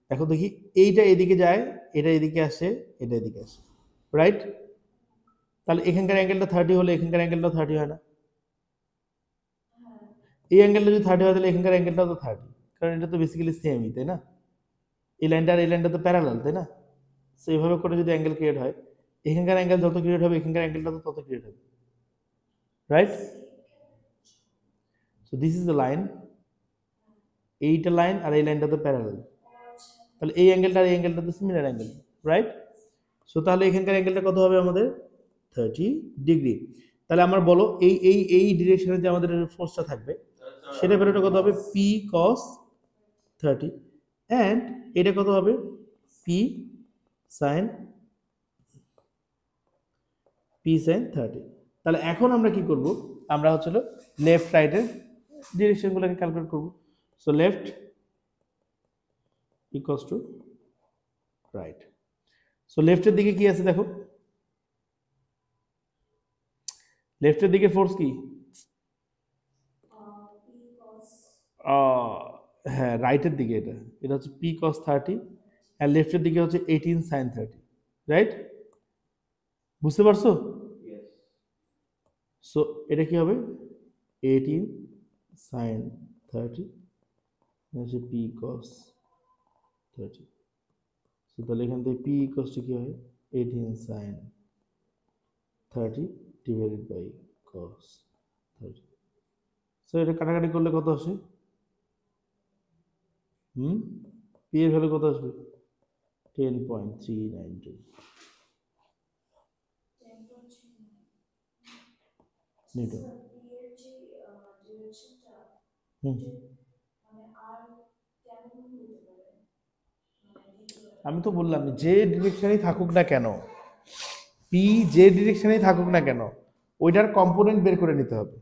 দেখো দেখি এইটা এদিকে যায়, এটা এদিকে আসে, এটা এদিকে আসে, রাইট। তাহলে এখানকার অ্যাঙ্গেলটা 30 হলে এখানকার অ্যাঙ্গেলটাও 30 হয় না? এই অ্যাঙ্গেলটা যদি 30 হয় তাহলে এখানকার অ্যাঙ্গেলটাও তো 30, কারণ এটা তো বেসিক্যালি সেমই, তাই না? এই লাইনটা আর এই লাইনটা তো প্যারালাল, তাই না? সো এইভাবে করে যদি অ্যাঙ্গেল ক্রিয়েট হয়, এখানকার অ্যাঙ্গেল যত ক্রিয়েট হবে এখানকার অ্যাঙ্গেলটা তো তত ক্রিয়েট হবে, right. So this is the line, এইটা লাইন আর এই লাইনটা তো প্যারালাল, তাহলে এই অ্যাঙ্গেলটা আর এই অ্যাঙ্গেলটা তো সিমিলার অ্যাঙ্গেল, রাইট। সো তাহলে এখানকার অ্যাঙ্গেলটা কত হবে আমাদের? 30 ডিগ্রি। তাহলে আমার বলো এই এই এই ডিরেকশনে যে আমাদের ফোর্সটা থাকবে সেটা বেরোটা কত হবে? পি কস 30, অ্যান্ড এটা কত হবে? P sign 30। তাহলে এখন আমরা কি করব? আমরা হচ্ছিল লেফট রাইটের ডিরেকশনগুলোকে ক্যালকুলেট করব। So left equals to right. So লেফটের দিকে কি আছে দেখো, লেফটের দিকে ফোর্স কি? হ্যাঁ, রাইটের দিকে এটা এটা হচ্ছে পি কস 30, আর লেফটের দিকে হচ্ছে 18 সাইন 30, রাইট। বুঝতে পারছো? সো এটা কি হবে? 18 সাইন 30 হচ্ছে পি কস 30। সো তাহলে এখান থেকে পি ইকুয়ালস টু কি হয়? 18 sine 30 divided by cos 30। So এটা কাটাকাটি করলে কত আসে? পি এর ভ্যালু কত আসবে? 10.392 নিউটন। আমি তো বললাম যে ডিরেকশনেই থাকুক না কেন, পি যে ডিরেকশনেই থাকুক না কেন, ওইটার কম্পোনেন্ট বের করে নিতে হবে।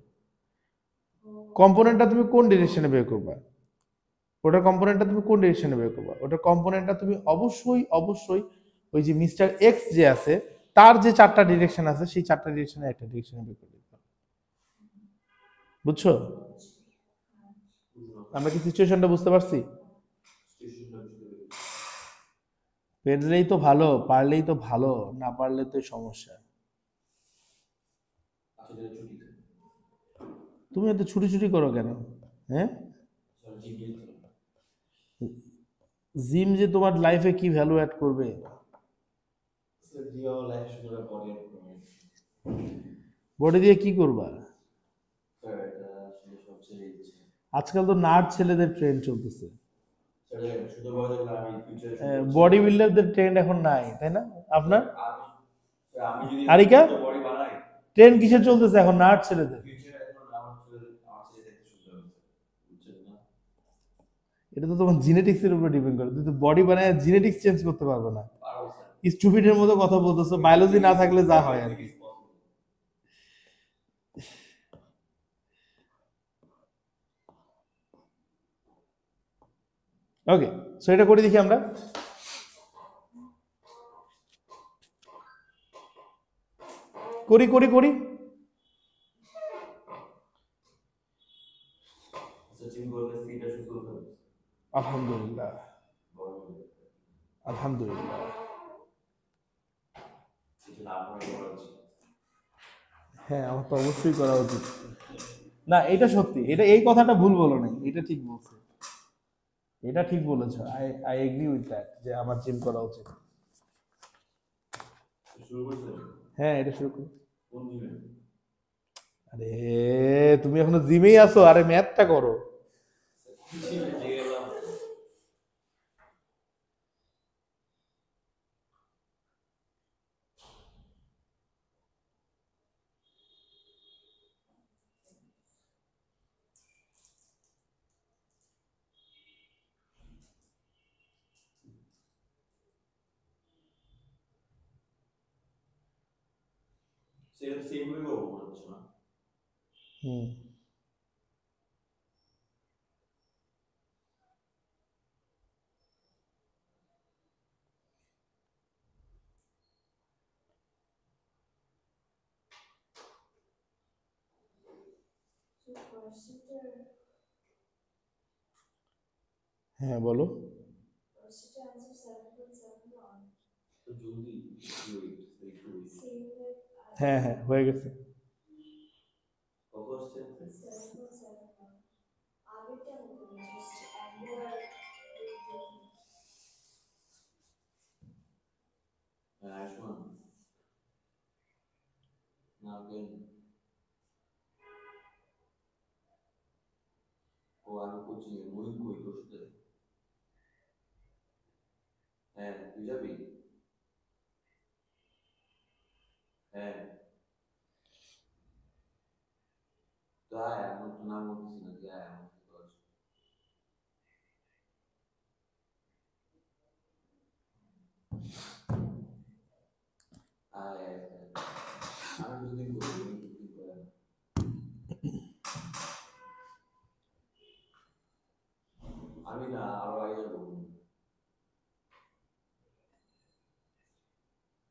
কম্পোনেন্টটা তুমি কোন ডিরেকশনে বের করবা? ওটার কম্পোনেন্টটা তুমি কোন ডিরেকশনে বের করবা? ওটার কম্পোনেন্টটা তুমি অবশ্যই অবশ্যই ওই যে মিস্টার এক্স যে আছে তার যে 4টা ডিরেকশন আছে সেই 4টা ডিরেকশনে একটা ডিরেকশনে বের করে দিতে হবে। বুঝছো? আমরা কি সিচুয়েশনটা বুঝতে পারছি? পেরলেই তো ভালো, পারলেই তো ভালো, না পারলে তো সমস্যা। তুমি এত ছুটি ছুটি করো কেন? হ্যাঁ, জিম যে তোমার লাইফে কি ভ্যালু অ্যাড করবে? বডি দিয়ে কি করবা? আজকাল তো নার্ড ছেলেদের ট্রেন্ড চলতেছে, বডি বিল্ডারদের ট্রেন্ড এখন নাই, তাই না? আপনার আরিকা ট্রেন্ড কিসের চলতেছে এখন? নার্ড ছেলেদের। এটা তো তোমার জিনেটিক্স এর উপর ডিপেন্ড করে, তুমি তো বডি বানায় জিনেটিক্স চেঞ্জ করতে পারবে না। স্টুপিডের মতো কথা বলতেছো, বায়োলজি না থাকলে যা হয় আর কি। ওকে, সো এটা করে দেখি আমরা। করি করি করি আলহামদুলিল্লাহ, আলহামদুলিল্লাহ। হ্যাঁ, আমার তো অবশ্যই করা উচিত। না, এটা সত্যি, এটা এই কথাটা ভুল বলো নাই, এটা ঠিক বলছো, এটা ঠিক বলেছো। I I agree with that যে আমার জিম করা উচিত। হ্যাঁ, এটা শুরু করি। আরে তুমি এখনো জিমেই আছো? আরে ম্যাথটা করো। সেম ওয়ে করবো মনে হচ্ছে না। হুম হ্যাঁ বলো। তো জলদি ওয়েট একটু wait। হ্যাঁ হ্যাঁ হয়ে গেছে। কত আসছে? আয়ুষ্মান না কেন? ও আমি কোচিং এ মহিন কই তোর সাথে? হ্যাঁ তুই যাবি? হ্যাঁ তো আয়, আমি তো না বলতেছি না, তুই আয় আমার সাথে আস। আয় আয় আয়। আমি দুদিন করবো, আমি দুদিন করে না। আমি না আরো আগে যাবো।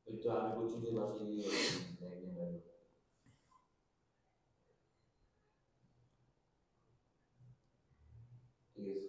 একটু আমি কোচিং থেকে বাসায় গিয়ে একদিন বাইরে। ঠিক আছে।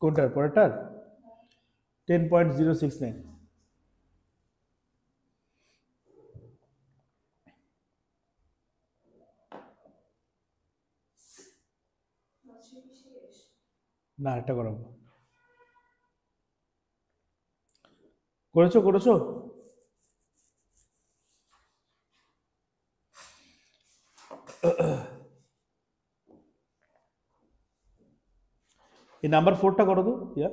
কোনটার পরেরটার? 10.069। না এটা করাবো। করেছো করেছো? এই নাম্বার 4টা করো তো ইয়া।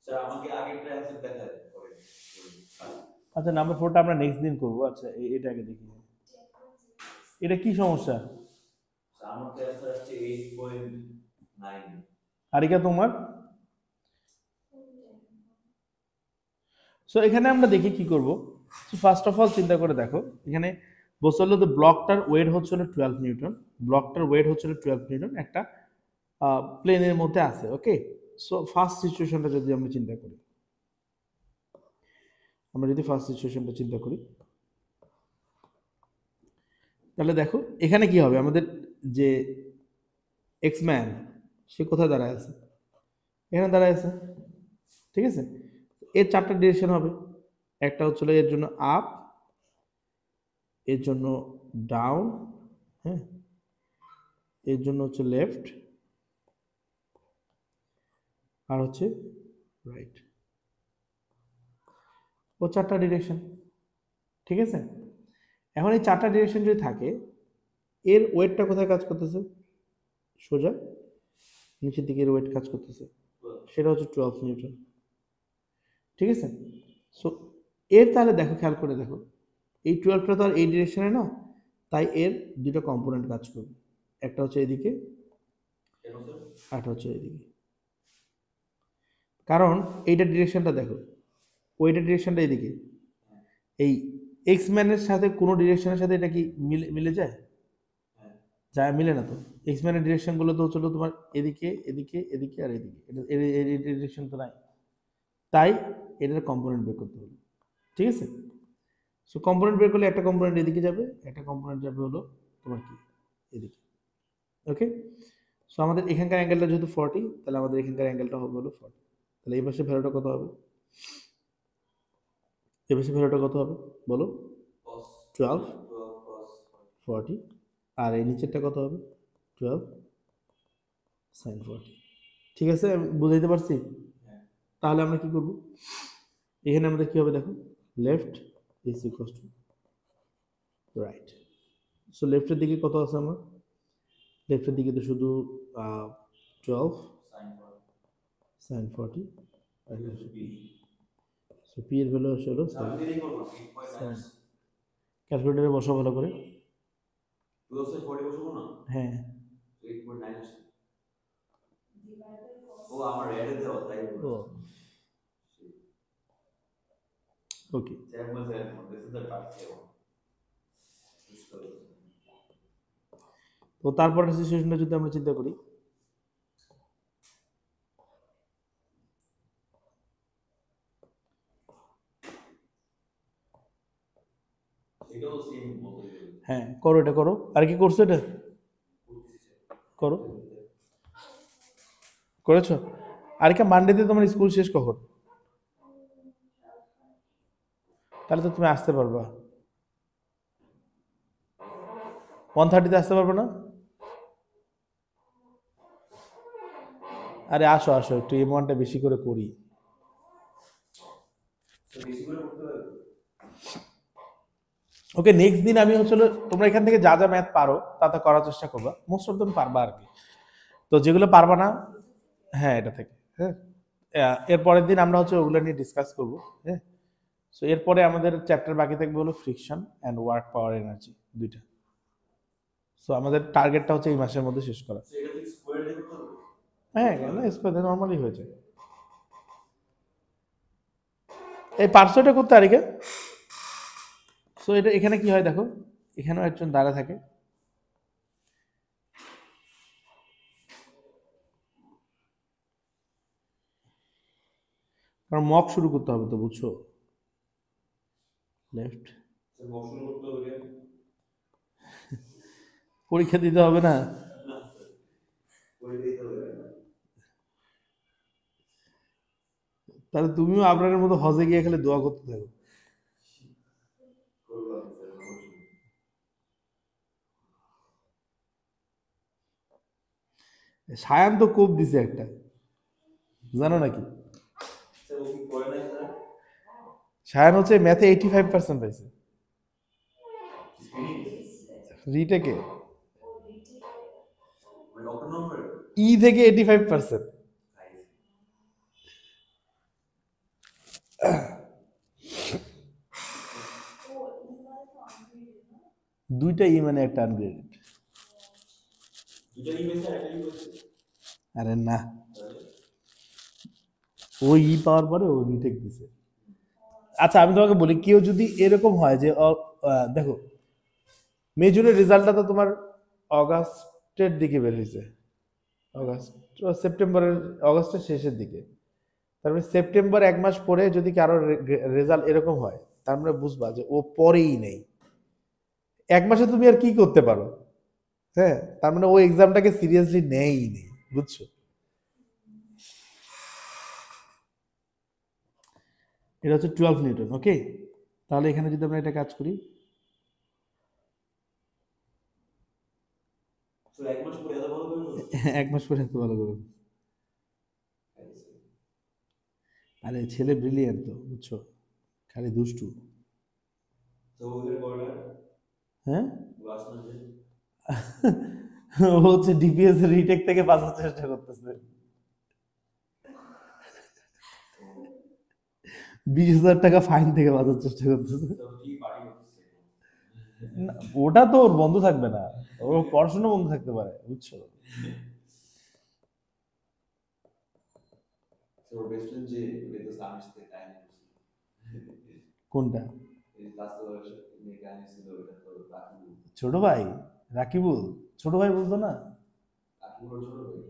স্যার আমাকে আগেরটা অ্যান্সার দেখায় পরে। আচ্ছা নাম্বার 4টা আমরা নেক্সট দিন করবো। আচ্ছা এটা আগে দেখি। এটা কি সমস্যা? স্যার আমার তো অ্যান্সার আসছে 8.9। আর এটা তোমার? সো এখানে আমরা দেখি কি করব। ফার্স্ট অফ অল চিন্তা করে দেখো, এখানে বলতে হলো ব্লকটার ওয়েট হচ্ছে 12 নিউটন। ব্লকটার ওয়েট হচ্ছে 12 নিউটন একটা প্লেনের মধ্যে আছে। ওকে, সো ফার্স্ট সিচুয়েশনটা যদি আমরা চিন্তা করি, তাহলে দেখো এখানে কি হবে, আমাদের যে এক্স ম্যান সে কোথায় দাঁড়ায় আছে? এখানে দাঁড়ায় আছে, ঠিক আছে। এর 4টা ডিরেকশন হবে। একটা হচ্ছিল এর জন্য আপ, এর জন্য ডাউন, হ্যাঁ, এর জন্য হচ্ছে লেফট, আর হচ্ছে রাইট। ও 4টা ডিরেকশন, ঠিক আছে। এখন এই 4টা ডিরেকশন যদি থাকে, এর ওয়েটটা কোথায় কাজ করতেছে? সোজা নিচের দিকে এর ওয়েট কাজ করতেছে, সেটা হচ্ছে 12 নিউটন, ঠিক আছে। সো এর তাহলে দেখো, খেয়াল করে দেখো, এই 12টা তো আর এই ডিরেকশনে না, তাই এর দুটো কম্পোনেন্ট কাজ করবে। একটা হচ্ছে এদিকে, একটা হচ্ছে এদিকে। কারণ এইটা ডিরেকশনটা দেখো, ওইটা ডিরেকশনটা এদিকে। এই এক্স ম্যানের সাথে কোনো ডিরেকশনের সাথে এটা কি মিলে যায়? যায়, মিলে না তো। এক্স ম্যানের ডিরেকশনগুলো তো হচ্ছিল তোমার এদিকে এদিকে এদিকে আর এদিকে, এটা এই ডিরেকশন তো নাই। তাই এটার কম্পোনেন্ট বের করতে হলো, ঠিক আছে। সো কম্পোনেন্ট বের করলে একটা কম্পোনেন্ট এদিকে যাবে, একটা কম্পোনেন্ট যাবে হলো তোমার কি এদিকে, ওকে। সো আমাদের এখানকার অ্যাঙ্গেলটা যেহেতু 40, তাহলে আমাদের এখানকার অ্যাঙ্গেলটা হবে হলো 40। তাহলে এই পাশে ভ্যালুটা কত হবে, এই পাশে ভ্যালুটা কত হবে বলো, 12 40, আর এই নিচেরটা কত হবে 12 sin 40, ঠিক আছে। আমি বুঝাইতে পারছি? তাহলে আমরা কি করব, এখানে আমাদের কি হবে দেখো, left is equal to right. So লেফটের দিকে কত আছে আমার, লেফটের দিকে তো শুধু 12 sin 40, সো পি এর ভ্যালু আসলে হলো 7। ক্যালকুলেটরে বসাও ভালো করে, হ্যাঁ ও ওকে। তো তারপরের সিচুয়েশনটা যদি আমরা চিন্তা করি, হ্যাঁ করো, এটা করো। আর কি করছো, এটা করো, করেছো? আর কি মানডেতে তোমার স্কুল শেষ কখন? তাহলে তো তুমি আসতে পারবা, 1:30 আসতে পারবে না? আরে আসো আসো, একটু M1টা বেশি করে করি। ওকে, নেক্সট দিন আমি হচ্ছে তোমরা এখান থেকে যা যা ম্যাথ পারো তা করার চেষ্টা করবা, মোস্ট অফ দেম পারবা আর কি। তো যেগুলো পারবা না, হ্যাঁ এটা থেকে, হ্যাঁ এর পরের দিন আমরা হচ্ছে ওগুলো নিয়ে ডিসকাস করবো, হ্যাঁ। সো এরপরে আমাদের চ্যাপ্টার বাকি থাকবে হলো friction and work power energy, দুইটা। সো আমাদের টার্গেটটা হচ্ছে এই মাসের মধ্যে শেষ করা। হ্যাঁ না, স্কোয়ার নর্মালি হয়ে যায়। এই পার্সোটা করতে আরিকে। সো এটা এখানে কি হয় দেখো, এখানেও একজন দাঁড়া থাকে, কারণ মক শুরু করতে হবে তো, বুঝছো? লেফট পরীক্ষা দিতে হবে না, তাহলে তুমিও আপনার মতো হজে গিয়ে খালি দোয়া করতে থাকো। সায়ান তো কোপ দিছে একটা, জানো নাকি? সায়ান হচ্ছে ম্যাথে 85% পাইছে, রিটেকে ই থেকে 85%। দুইটা ই মানে একটা আনগ্রেডেড। আরে না, ও ই পাওয়ার পরে ও রিটেক দিছে। আচ্ছা আমি তোমাকে বলি, কেউ যদি এরকম হয় যে দেখো মেজরের রেজাল্টটা তো তোমার অগাস্টের দিকে বের হয়েছে, অগাস্ট সেপ্টেম্বরের, অগাস্টের শেষের দিকে। তারপরে সেপ্টেম্বর 1 মাস পরে যদি কারো রেজাল্ট এরকম হয়, তার মানে বুঝবা যে ও পরেই নেই। 1 মাসে তুমি আর কি করতে পারো, হ্যাঁ, তার মানে ও এক্সামটাকে সিরিয়াসলি নেই, বুঝছো? এটা হচ্ছে 12 নিউটন, ওকে। তাহলে এখানে যদি আমরা এটা কাজ করি, 1 মাস পরে এত ভালো করে, আরে ছেলে ব্রিলিয়ান্ট তো, বুঝছো, খালি দুষ্টু। হ্যাঁ ও হচ্ছে ডিপিএস এর রিটেক থেকে বাঁচার চেষ্টা করতেছে, 20,000 টাকা ফাইন থেকে বাঁচার চেষ্টা করতেছে। না, ওটা তো ওর বন্ধ থাকবে না, ওর পড়াশোনা বন্ধ থাকতে পারে, বুঝছো? কোনটা? ছোট ভাই রাকিবুল, ছোট ভাই বলতো না,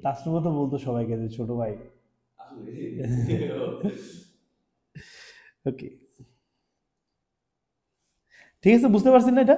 তাসনুভা তো বলতো সবাইকে যে ছোট ভাই। ওকে, ঠিক আছে, বুঝতে পারছেন না এটা?